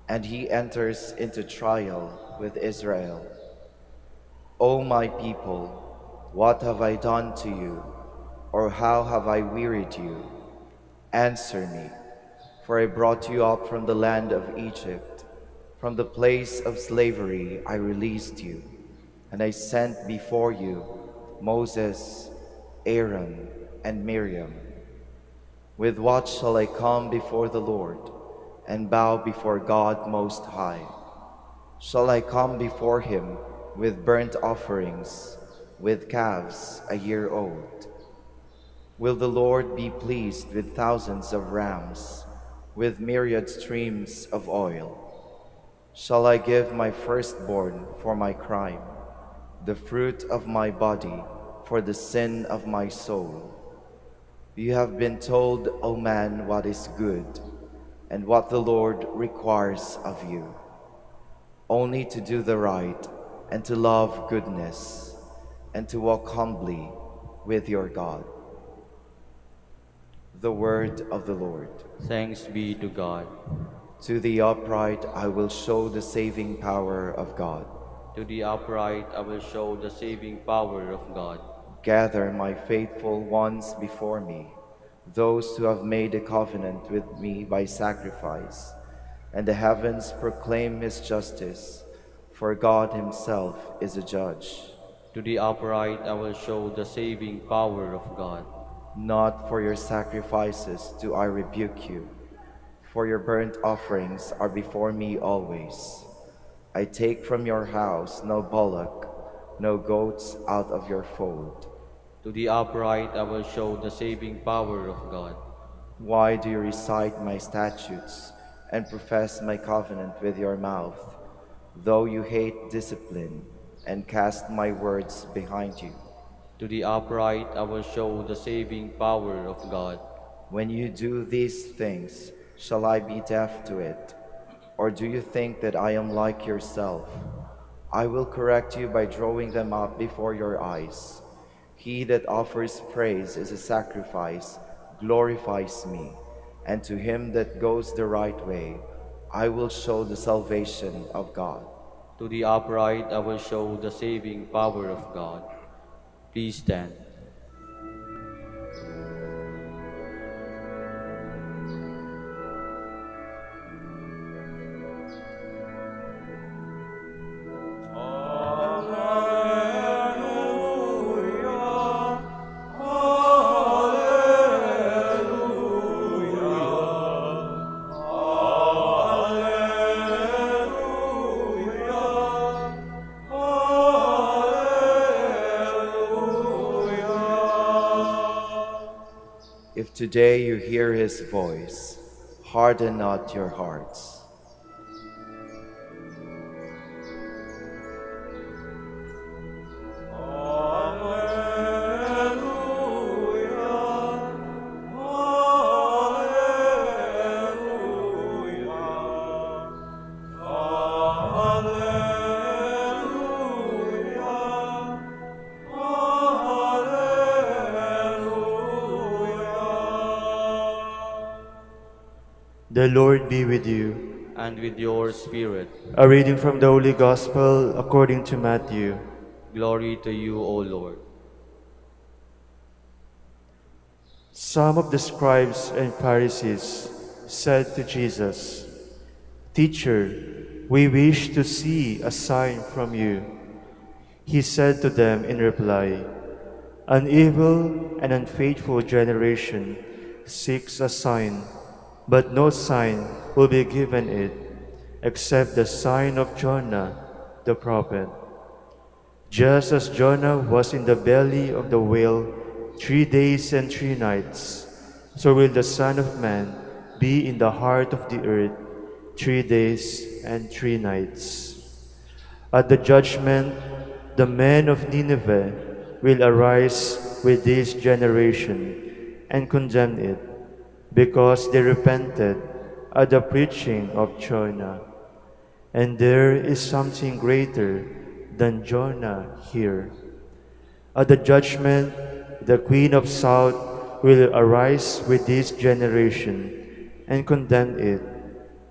and he enters into trial with Israel. O my people, what have I done to you, or how have I wearied you? Answer me, for I brought you up from the land of Egypt. From the place of slavery I released you, and I sent before you Moses, Aaron, and Miriam. With what shall I come before the Lord, and bow before God Most High? Shall I come before him with burnt offerings, with calves a year old? Will the Lord be pleased with thousands of rams, with myriad streams of oil? Shall I give my firstborn for my crime, the fruit of my body for the sin of my soul? You have been told, O man, what is good, and what the Lord requires of you, only to do the right, and to love goodness, and to walk humbly with your God. The word of the Lord. Thanks be to God. To the upright I will show the saving power of God. To the upright I will show the saving power of God. Gather my faithful ones before me, those who have made a covenant with me by sacrifice, and the heavens proclaim his justice, for God himself is a judge. To the upright I will show the saving power of God. Not for your sacrifices do I rebuke you, for your burnt offerings are before me always. I take from your house no bullock, no goats out of your fold. To the upright I will show the saving power of God. Why do you recite my statutes and profess my covenant with your mouth, though you hate discipline and cast my words behind you? To the upright I will show the saving power of God. When you do these things, shall I be deaf to it? Or do you think that I am like yourself? I will correct you by drawing them up before your eyes. He that offers praise as a sacrifice glorifies me, and to him that goes the right way, I will show the salvation of God. To the upright I will show the saving power of God. Please stand. If today you hear his voice, harden not your hearts. The Lord be with you. And with your spirit. A reading from the Holy Gospel according to Matthew. Glory to you, O Lord. Some of the scribes and Pharisees said to Jesus, "Teacher, we wish to see a sign from you." He said to them in reply, "An evil and unfaithful generation seeks a sign, but no sign will be given it except the sign of Jonah the prophet. Just as Jonah was in the belly of the whale 3 days and 3 nights, so will the Son of Man be in the heart of the earth 3 days and 3 nights. At the judgment, the men of Nineveh will arise with this generation and condemn it, because they repented at the preaching of Jonah. And there is something greater than Jonah here. At the judgment, the Queen of South will arise with this generation and condemn it,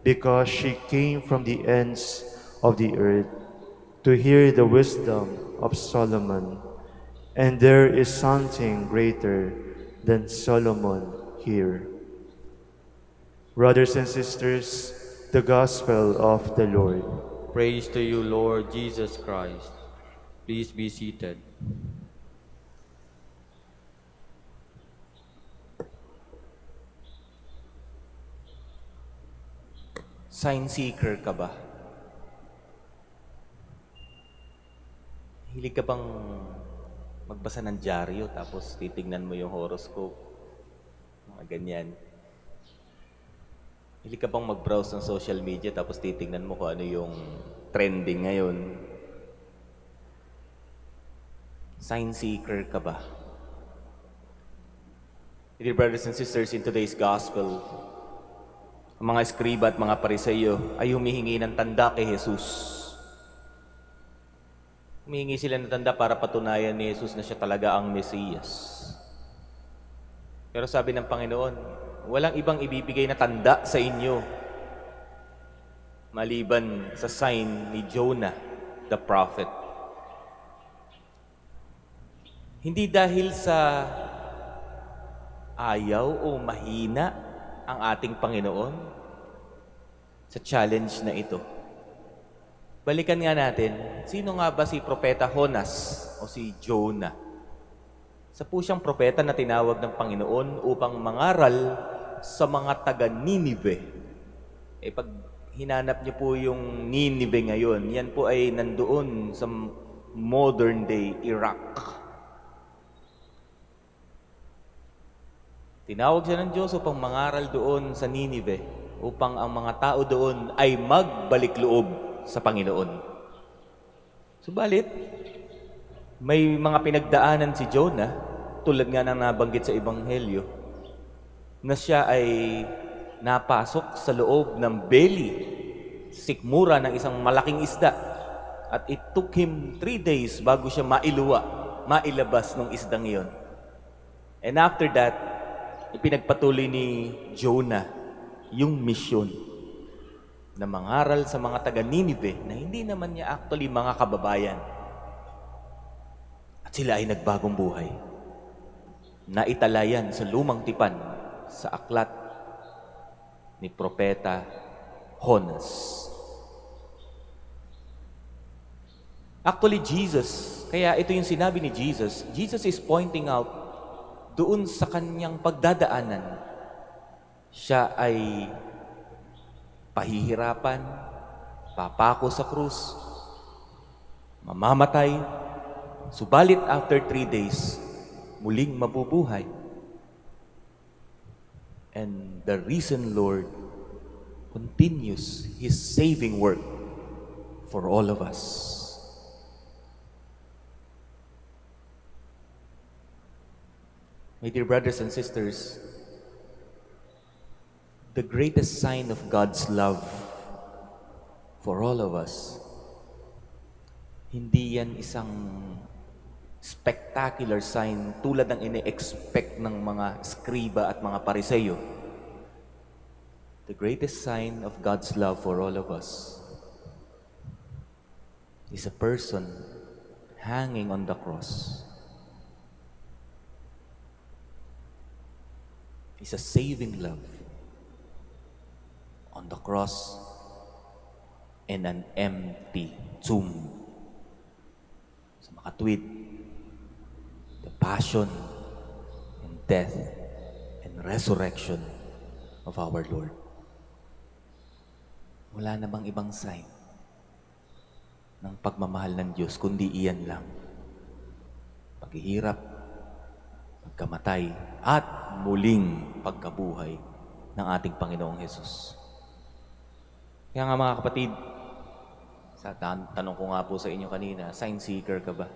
because she came from the ends of the earth to hear the wisdom of Solomon. And there is something greater than Solomon here. Brothers and sisters, the Gospel of the Lord. Praise to you, Lord Jesus Christ. Please be seated. Sign seeker ka ba? Hilig ka bang magbasa ng dyaryo tapos titignan mo yung horoscope? Mga ganyan. Hilig ka bang mag-browse ng social media tapos titignan mo kung ano yung trending ngayon? Sign seeker ka ba? Dear brothers and sisters, in today's gospel, ang mga eskriba at mga pariseyo ay humihingi ng tanda kay Jesus. Humihingi sila ng tanda para patunayan ni Jesus na siya talaga ang Mesiyas. Pero sabi ng Panginoon, walang ibang ibibigay na tanda sa inyo maliban sa sign ni Jonah, the prophet. Hindi dahil sa ayaw o mahina ang ating Panginoon sa challenge na ito. Balikan nga natin, sino nga ba si Propeta Jonas o si Jonah? Isa po siyang propeta na tinawag ng Panginoon upang mangaral sa mga taga-Ninive. Pag hinanap niyo po yung Ninive ngayon, yan po ay nandoon sa modern day Iraq. Tinawag siya ng Diyos upang mangaral doon sa Ninive, upang ang mga tao doon ay magbalik loob sa Panginoon. Subalit, may mga pinagdaanan si Jonah, tulad nga ng nabanggit sa Ebanghelyo, na siya ay napasok sa loob ng belly, sikmura ng isang malaking isda. At it took him 3 days bago siya mailabas ng isdang iyon. And after that, ipinagpatuloy ni Jonah yung misyon na mangaral sa mga taga-Ninive na hindi naman niya actually mga kababayan. At sila ay nagbagong buhay. Naitalayan sa lumang tipan sa aklat ni Propeta Jonas. Actually, Jesus, kaya ito yung sinabi ni Jesus, Jesus is pointing out doon sa kanyang pagdadaanan, siya ay pahihirapan, papako sa krus, mamamatay, subalit after 3 days, muling mabubuhay. And the risen Lord continues His saving work for all of us. My dear brothers and sisters, the greatest sign of God's love for all of us, hindi yan isang spectacular sign tulad ng ine-expect ng mga skriba at mga pariseyo. The greatest sign of God's love for all of us is a person hanging on the cross. Is a saving love on the cross and an empty tomb. Sa makatwid, the passion and death and resurrection of our Lord. Wala namang ibang sign ng pagmamahal ng Diyos, kundi iyan lang. Paghihirap, pagkamatay at muling pagkabuhay ng ating Panginoong Hesus. Kaya nga mga kapatid, sa tanong ko nga po sa inyo kanina, sign seeker ka ba?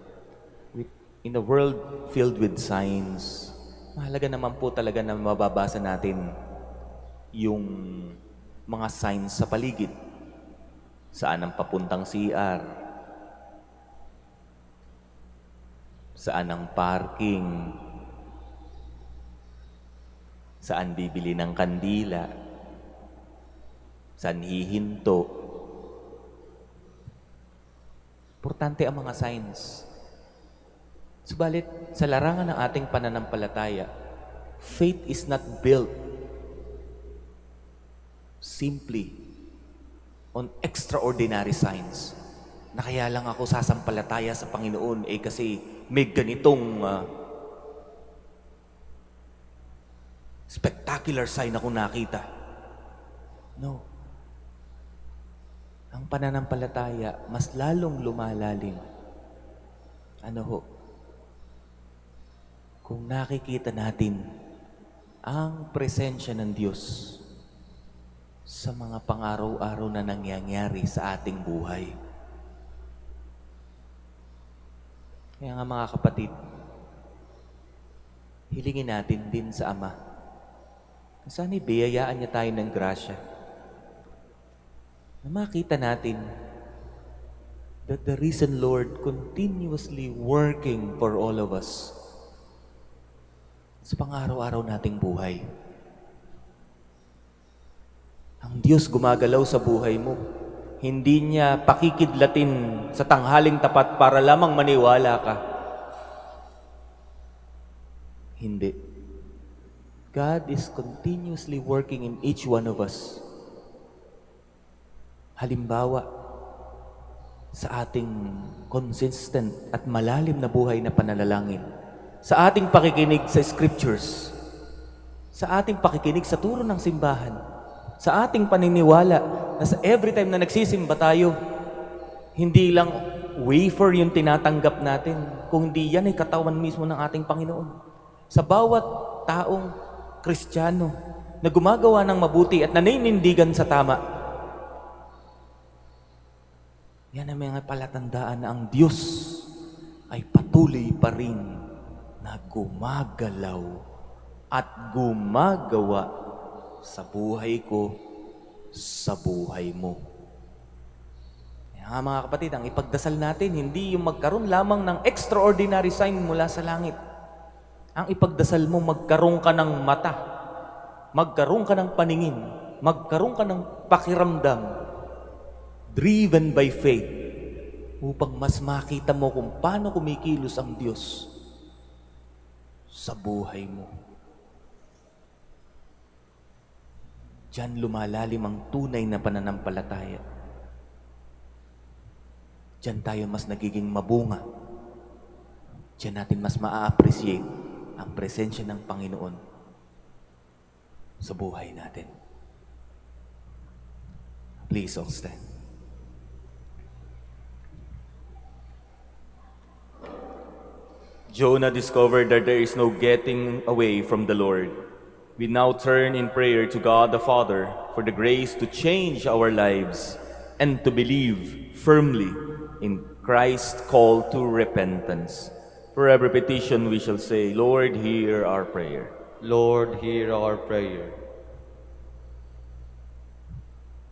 In a world filled with signs, mahalaga naman po talaga na mababasa natin yung mga signs sa paligid. Saan ang papuntang CR? Saan ang parking? Saan bibili ng kandila? Saan hihinto? Importante ang mga signs. Subalit, sa larangan ng ating pananampalataya, faith is not built simply on extraordinary signs. Na kaya lang ako sasampalataya sa Panginoon kasi may ganitong spectacular sign ako nakita. No. Ang pananampalataya mas lalong lumalalim. Ano ho? Kung nakikita natin ang presensya ng Diyos sa mga pang-araw-araw na nangyayari sa ating buhay. Kaya nga mga kapatid, hilingin natin din sa Ama. Sana'y biyayaan niya tayo ng grasya. Na makita natin that the risen Lord continuously working for all of us sa pang-araw-araw nating buhay. Ang Diyos gumagalaw sa buhay mo. Hindi niya pakikidlatin sa tanghaling tapat para lamang maniwala ka. Hindi. God is continuously working in each one of us. Halimbawa, sa ating consistent at malalim na buhay na pananalangin, sa ating pakikinig sa scriptures, sa ating pakikinig sa turo ng simbahan, sa ating paniniwala na sa every time na nagsisimba tayo, hindi lang wafer yung tinatanggap natin, kung hindi yan ay katawan mismo ng ating Panginoon. Sa bawat taong Kristiyano na gumagawa ng mabuti at naninindigan sa tama, yan ang mga palatandaan na ang Diyos ay patuloy pa rin na gumagalaw at gumagawa sa buhay ko, sa buhay mo. Kaya mga kapatid, ang ipagdasal natin, hindi yung magkaroon lamang ng extraordinary sign mula sa langit. Ang ipagdasal mo, magkaroon ka ng mata, magkaroon ka ng paningin, magkaroon ka ng pakiramdam, driven by faith, upang mas makita mo kung paano kumikilos ang Diyos sa buhay mo. Diyan lumalalim ang tunay na pananampalataya. Diyan tayo mas nagiging mabunga. Diyan natin mas maa-appreciate ang presensya ng Panginoon sa buhay natin. Please all stand. Jonah discovered that there is no getting away from the Lord. We now turn in prayer to God the Father for the grace to change our lives and to believe firmly in Christ's call to repentance. For every petition we shall say, Lord, hear our prayer. Lord, hear our prayer.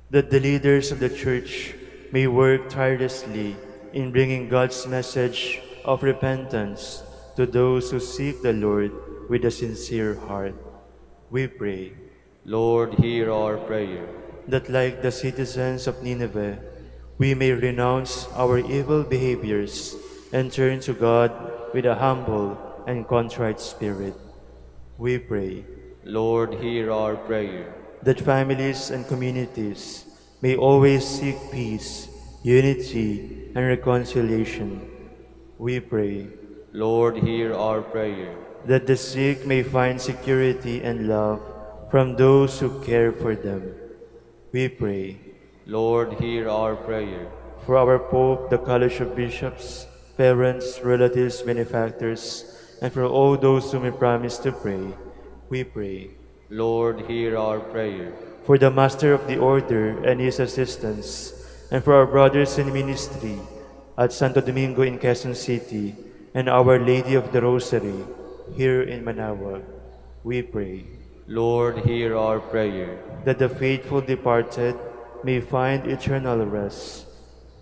That the leaders of the Church may work tirelessly in bringing God's message of repentance to those who seek the Lord with a sincere heart. We pray. Lord, hear our prayer. That like the citizens of Nineveh, we may renounce our evil behaviors and turn to God with a humble and contrite spirit. We pray. Lord, hear our prayer. That families and communities may always seek peace, unity, and reconciliation. We pray. Lord, hear our prayer. That the sick may find security and love from those who care for them. We pray. Lord, hear our prayer. For our Pope, the College of Bishops, parents, relatives, benefactors, and for all those whom we promise to pray, we pray. Lord, hear our prayer. For the Master of the Order and his assistants, and for our brothers in ministry at Santo Domingo in Quezon City, and Our Lady of the Rosary here in Manaoag, we pray. Lord, hear our prayer. That the faithful departed may find eternal rest,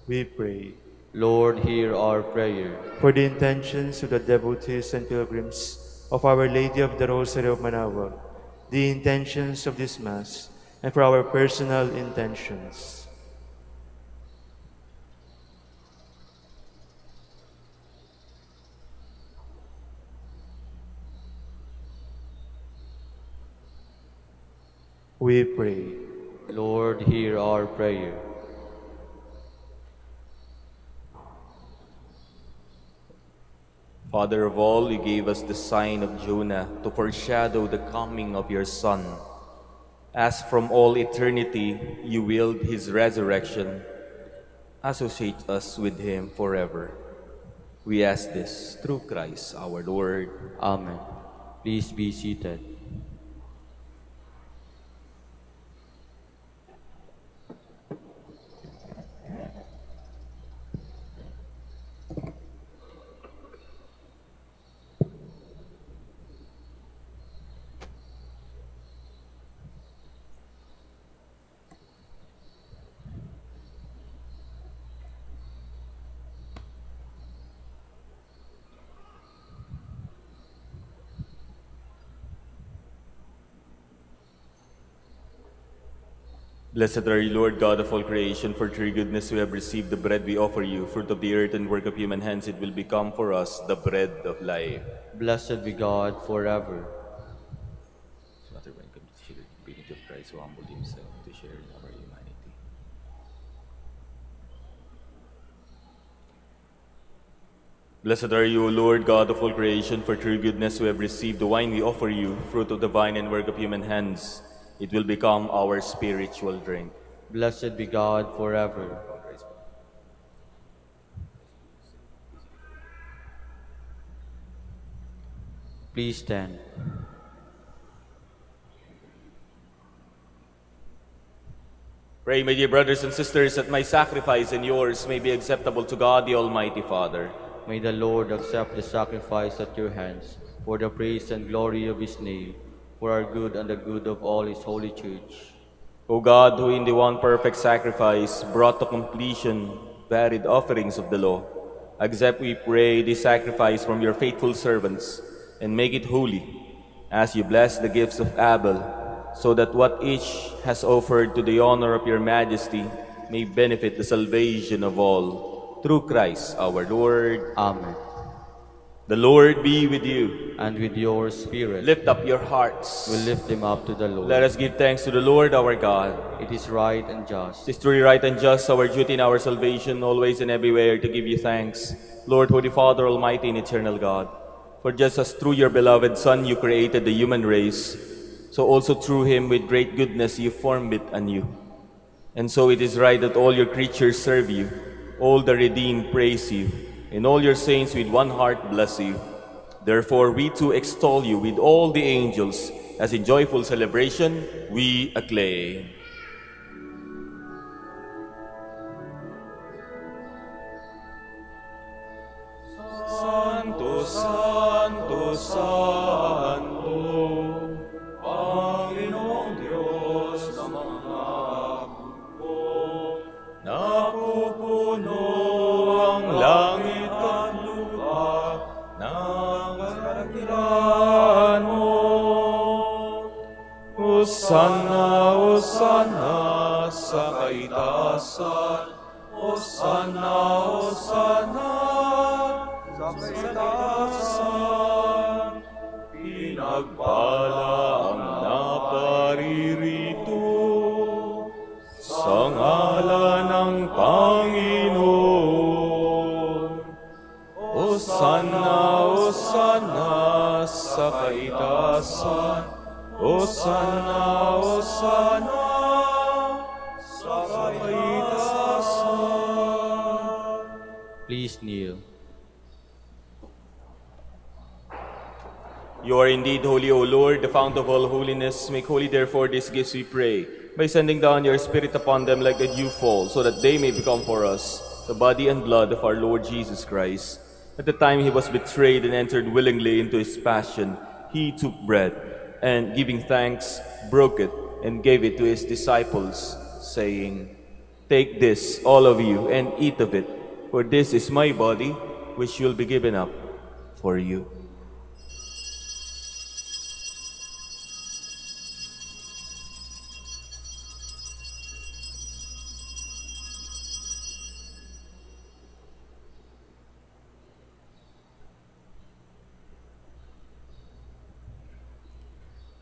we pray. Lord, hear our prayer. For the intentions of the devotees and pilgrims of Our Lady of the Rosary of Manaoag, the intentions of this Mass, and for our personal intentions. We pray. Lord, hear our prayer. Father of all, you gave us the sign of Jonah to foreshadow the coming of your Son. As from all eternity you willed his resurrection, associate us with him forever. We ask this through Christ our Lord. Amen. Please be seated. Blessed are you, Lord God of all creation, for through your goodness we have received the bread we offer you, fruit of the earth and work of human hands. It will become for us the bread of life. Blessed be God forever. Father, when come to share the divinity of Christ, who humbled himself to share in our humanity. Blessed are you, O Lord God of all creation, for through your goodness we have received the wine we offer you, fruit of the vine and work of human hands. It will become our spiritual drink. Blessed be God forever. Please stand. Pray, my dear brothers and sisters, that my sacrifice and yours may be acceptable to God, the Almighty Father. May the Lord accept the sacrifice at your hands for the praise and glory of his name, for our good and the good of all his holy church. O God, who in the one perfect sacrifice brought to completion varied offerings of the law, accept, we pray, this sacrifice from your faithful servants, and make it holy, as you bless the gifts of Abel, so that what each has offered to the honor of your majesty may benefit the salvation of all. Through Christ our Lord. Amen. The Lord be with you. And with your spirit, Lift up your hearts. we lift them up to the Lord. Let us give thanks to the Lord our God. It is right and just. It is truly right and just, our duty and our salvation, always and everywhere, to give you thanks, Lord, Holy Father, Almighty and eternal God. For just as through your beloved Son you created the human race, so also through him with great goodness you formed it anew. And so it is right that all your creatures serve you, all the redeemed praise you, and all your saints with one heart bless you. Therefore we too extol you with all the angels, as in joyful celebration we acclaim. Santo, Santo, Santo, Panginoong Diyos ng mga hukbo, napupuno ang langit at lupa ng kadakilaan mo. Hosanna, Hosanna sa kaitaasan, Hosanna, Hosanna sa kaitaasan. Pinagpala ang naparirito sa ngalan ng Panginoon. Hosanna, Hosanna sa kaitaasan, Hosanna, Hosanna sa kaitaasan. Please kneel. You are indeed holy, O Lord, the fount of all holiness. Make holy, therefore, these gifts, we pray, by sending down your Spirit upon them like the dew fall, so that they may become for us the body and blood of our Lord Jesus Christ. At the time he was betrayed and entered willingly into his passion, he took bread, and giving thanks, broke it, and gave it to his disciples, saying, "Take this, all of you, and eat of it, for this is my body, which will be given up for you."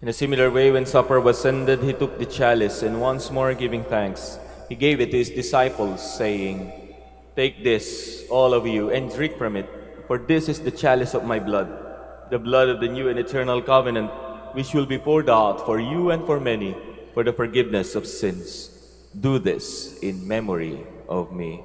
In a similar way, when supper was ended, he took the chalice, and once more giving thanks, he gave it to his disciples, saying, "Take this, all of you, and drink from it, for this is the chalice of my blood, the blood of the new and eternal covenant, which will be poured out for you and for many, for the forgiveness of sins. Do this in memory of me."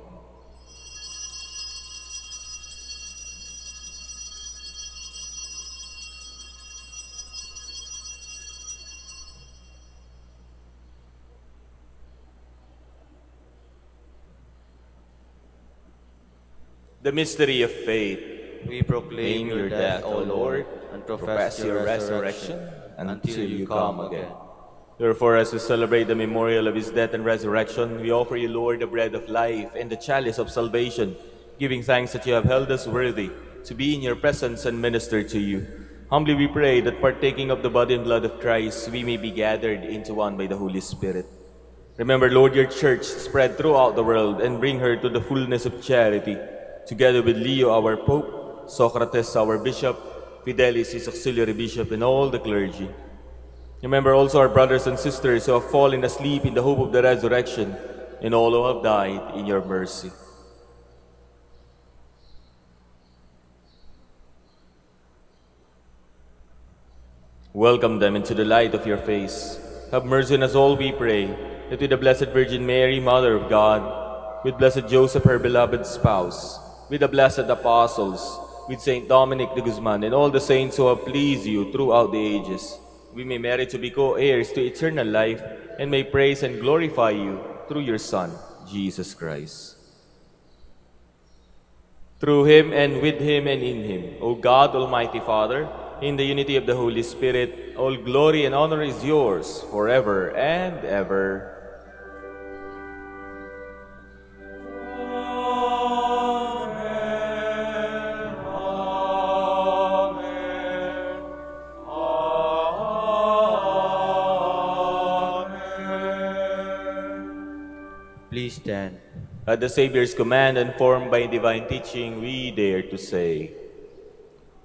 The mystery of faith. We proclaim your death, O Lord, and profess your resurrection until you come again. Therefore, as we celebrate the memorial of his death and resurrection, we offer you, Lord, the bread of life and the chalice of salvation, giving thanks that you have held us worthy to be in your presence and minister to you. Humbly we pray that partaking of the body and blood of Christ, we may be gathered into one by the Holy Spirit. Remember, Lord, your church spread throughout the world and bring her to the fullness of charity, together with Leo, our Pope, Socrates, our Bishop, Fidelis, his auxiliary bishop, and all the clergy. Remember also our brothers and sisters who have fallen asleep in the hope of the resurrection, and all who have died in your mercy. Welcome them into the light of your face. Have mercy on us all, we pray, that with the Blessed Virgin Mary, Mother of God, with Blessed Joseph, her beloved spouse, with the blessed apostles, with Saint Dominic de Guzman, and all the saints who have pleased you throughout the ages, we may merit to be co-heirs to eternal life, and may praise and glorify you through your Son, Jesus Christ. Through him, and with him, and in him, O God, Almighty Father, in the unity of the Holy Spirit, all glory and honor is yours forever and ever. Please stand. At the Savior's command and formed by divine teaching, we dare to say,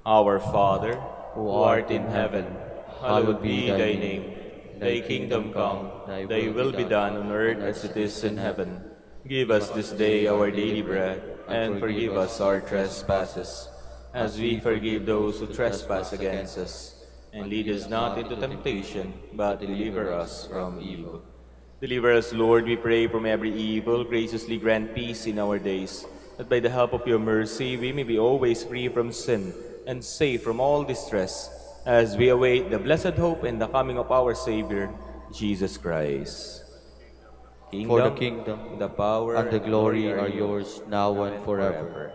Our Father, who art in heaven, hallowed be thy name. Thy kingdom come, thy will be done on earth as it is in heaven. Give us this day our daily bread, and forgive us our trespasses, as we forgive those who trespass against us. And lead us not into temptation, but deliver us from evil. Deliver us, Lord, we pray, from every evil. Graciously grant peace in our days, that by the help of your mercy we may be always free from sin and safe from all distress, as we await the blessed hope and the coming of our Savior, Jesus Christ. For the kingdom, the power, and the glory are yours, now and forever.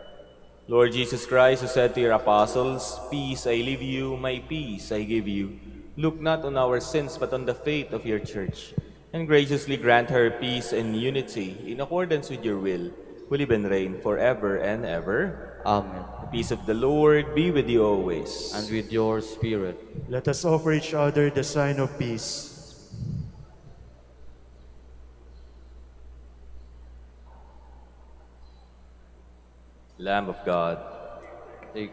Lord Jesus Christ, who said to your apostles, Peace I leave you, my peace I give you. Look not on our sins, but on the faith of your church, and graciously grant her peace and unity in accordance with your will, who live and reign forever and ever. Amen. The peace of the Lord be with you always. And with your spirit. Let us offer each other the sign of peace. Lamb of God, Take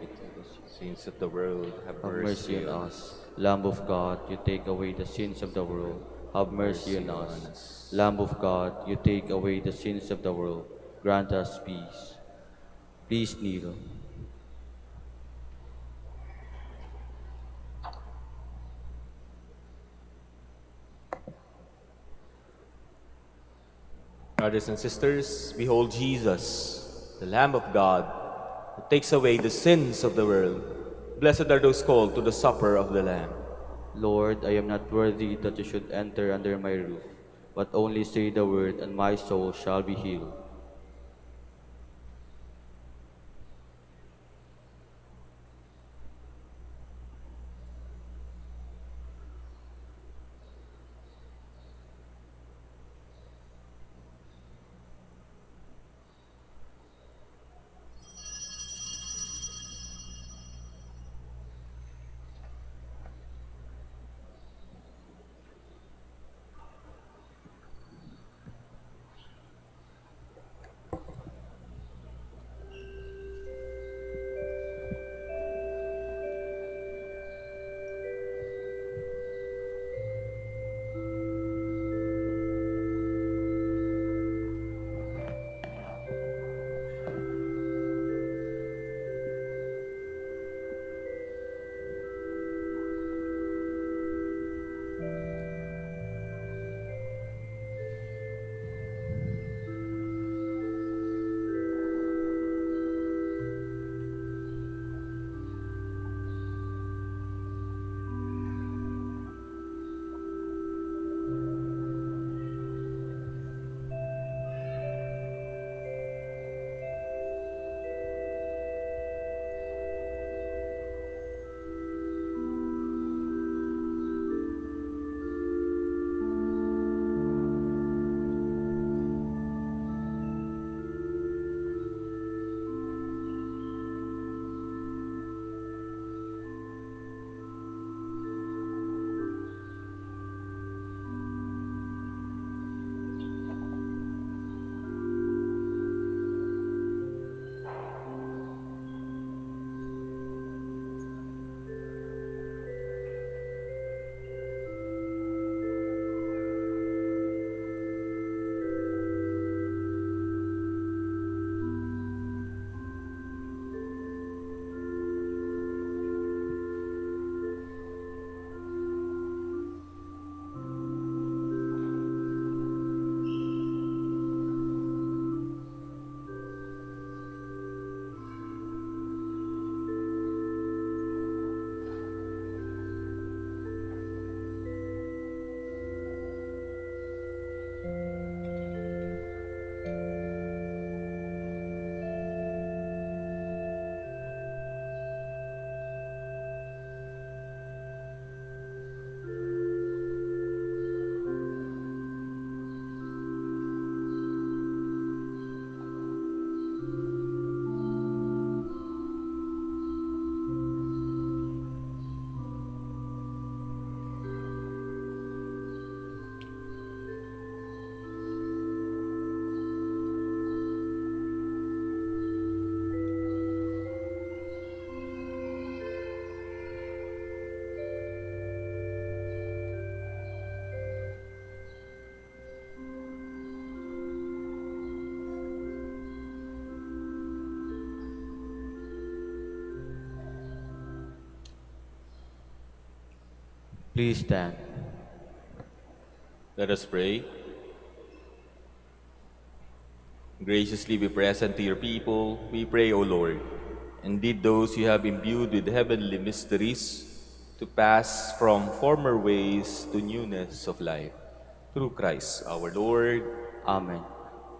sins of the world, have mercy on us. Lamb of God, you take away the sins of the world. Have mercy on us. Lamb of God, you take away the sins of the world. Grant us peace. Please kneel. Brothers and sisters, behold Jesus, the Lamb of God, who takes away the sins of the world. Blessed are those called to the supper of the Lamb. Lord, I am not worthy that you should enter under my roof, but only say the word, and my soul shall be healed. Please stand. Let us pray. Graciously be present to your people, we pray, O Lord. Indeed, those you have imbued with heavenly mysteries to pass from former ways to newness of life. Through Christ our Lord. Amen.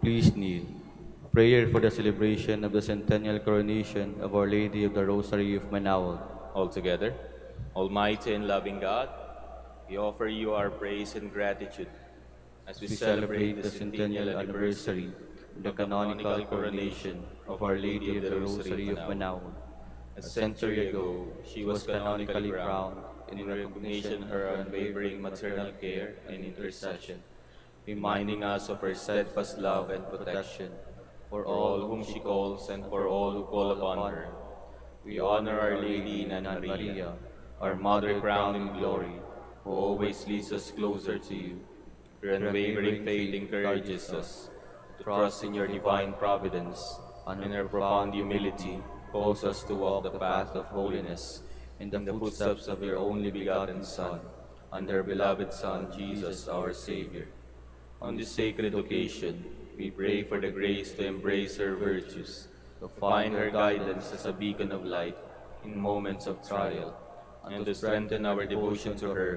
Please kneel. Prayer for the celebration of the centennial coronation of Our Lady of the Rosary of Manaoag. Altogether, Almighty and loving God, we offer you our praise and gratitude as we We celebrate the centennial anniversary of the canonical coronation of Our Lady of the Rosary of Manaoag. A century ago, she was canonically crowned in recognition of her unwavering maternal care and intercession, reminding us of her steadfast love and protection for all whom she calls and for all who call upon her. We honor Our Lady in Anna Maria, our Mother crowned in glory, who always leads us closer to you. Her unwavering faith encourages us to trust in your divine providence, and her profound humility calls us to walk the path of holiness in the footsteps of your only begotten Son, and her beloved Son, Jesus, our Savior. On this sacred occasion, we pray for the grace to embrace her virtues, to find her guidance as a beacon of light, in moments of trial, and to strengthen our devotion to her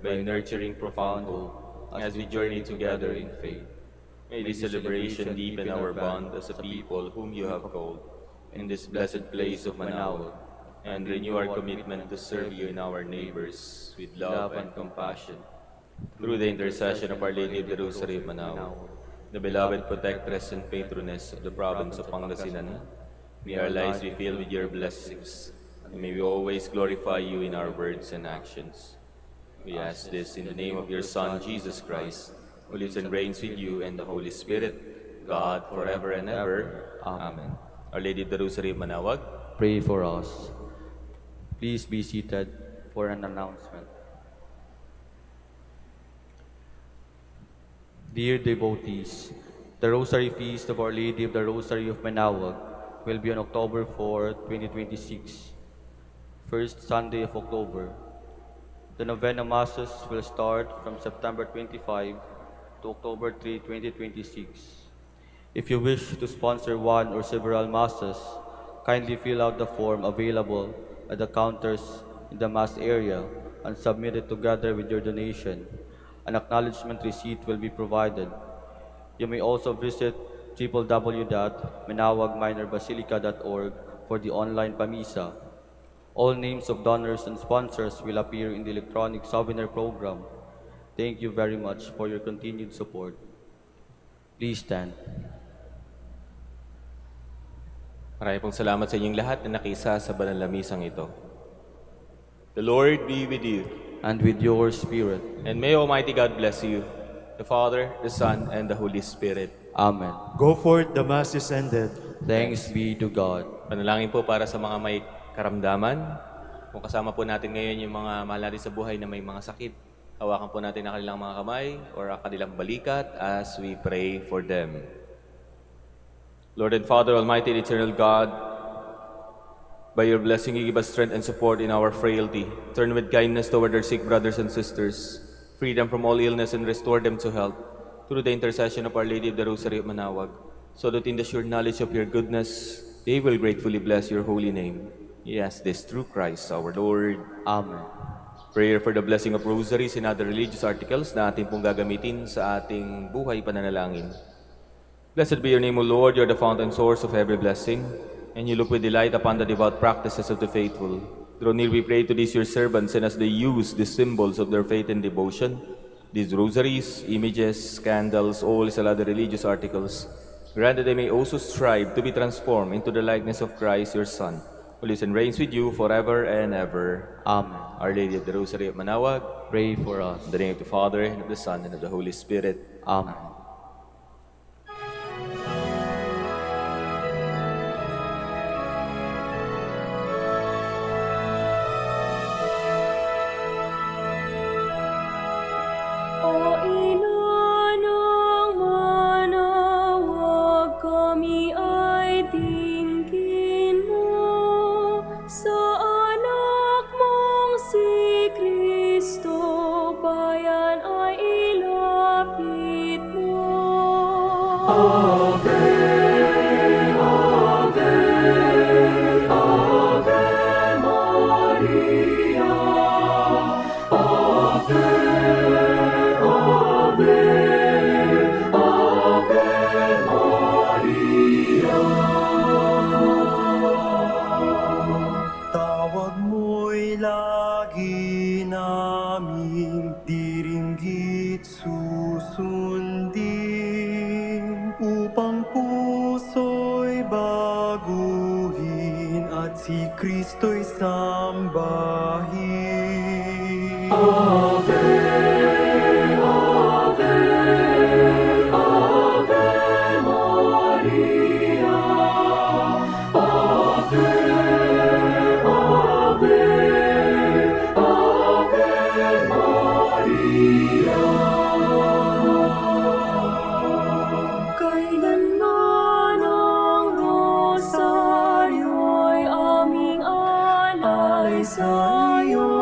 by nurturing profound hope as we journey together in faith. May this celebration deepen our bond as a people whom you have called in this blessed place of Manaoag, and renew our commitment to serve you and our neighbors with love and compassion. Through the intercession of Our Lady of the Rosary of Manaoag, the beloved protectress and patroness of the province of Pangasinan, may our lives be filled with your blessings, and may we always glorify you in our words and actions. We ask this in the name of your Son, Jesus Christ, who lives and reigns with you and the Holy Spirit, God, forever and ever. Amen. Our Lady of the Rosary of Manaoag, Pray for us. Please be seated for an announcement. Dear devotees, the Rosary Feast of Our Lady of the Rosary of Manaoag will be on October 4, 2026, first Sunday of October. The Novena Masses will start from September 25 to October 3, 2026. If you wish to sponsor one or several Masses, kindly fill out the form available at the counters in the Mass area and submit it together with your donation. An acknowledgement receipt will be provided. You may also visit www.manaoagminorbasilica.org for the online Pamisa. All names of donors and sponsors will appear in the electronic souvenir program. Thank you very much for your continued support. Please stand. marami pong salamat sa inyong lahat na nakisa sa banal na misang ito. The Lord be with you, And with your spirit. and may Almighty God bless you, the Father, the Son, and the Holy Spirit. Amen. Go forth, the Mass is ended. Thanks be to God. Panalangin po para sa mga may karamdaman. Kung kasama po natin ngayon yung mga mahal natin sa buhay na may mga sakit, hawakan po natin ang kanilang mga kamay or ang kanilang balikat as we pray for them. Lord and Father, Almighty and Eternal God, by your blessing, you give us strength and support in our frailty. Turn with kindness toward our sick brothers and sisters. Free them from all illness and restore them to health through the intercession of Our Lady of the Rosary of Manaoag, so that in the sure knowledge of your goodness, they will gratefully bless your holy name. We ask this through Christ our Lord. Amen. Prayer for the blessing of rosaries and other religious articles na ating pong gagamitin sa ating buhay pananalangin. Blessed be your name, O Lord. You are the fount and source of every blessing, and you look with delight upon the devout practices of the faithful. Draw near, we pray, to these your servants, and as they use the symbols of their faith and devotion, these rosaries, images, candles, oils, and other religious articles, grant that they may also strive to be transformed into the likeness of Christ, your Son, who lives and reigns with you forever and ever. Amen. Our Lady of the Rosary of Manaoag, Pray for us. in the name of the Father, and of the Son, and of the Holy Spirit. Amen. O ina ng Manaoag, kami ay dinggin mo sa anak mong si Kristo, bayan ay ilapit mo. Tawag mo'y lagi naming diringgit susundin, upang puso'y baguhin at si Kristo'y sambahin. Kailanman ang rosaryo'y aming alay sa iyo.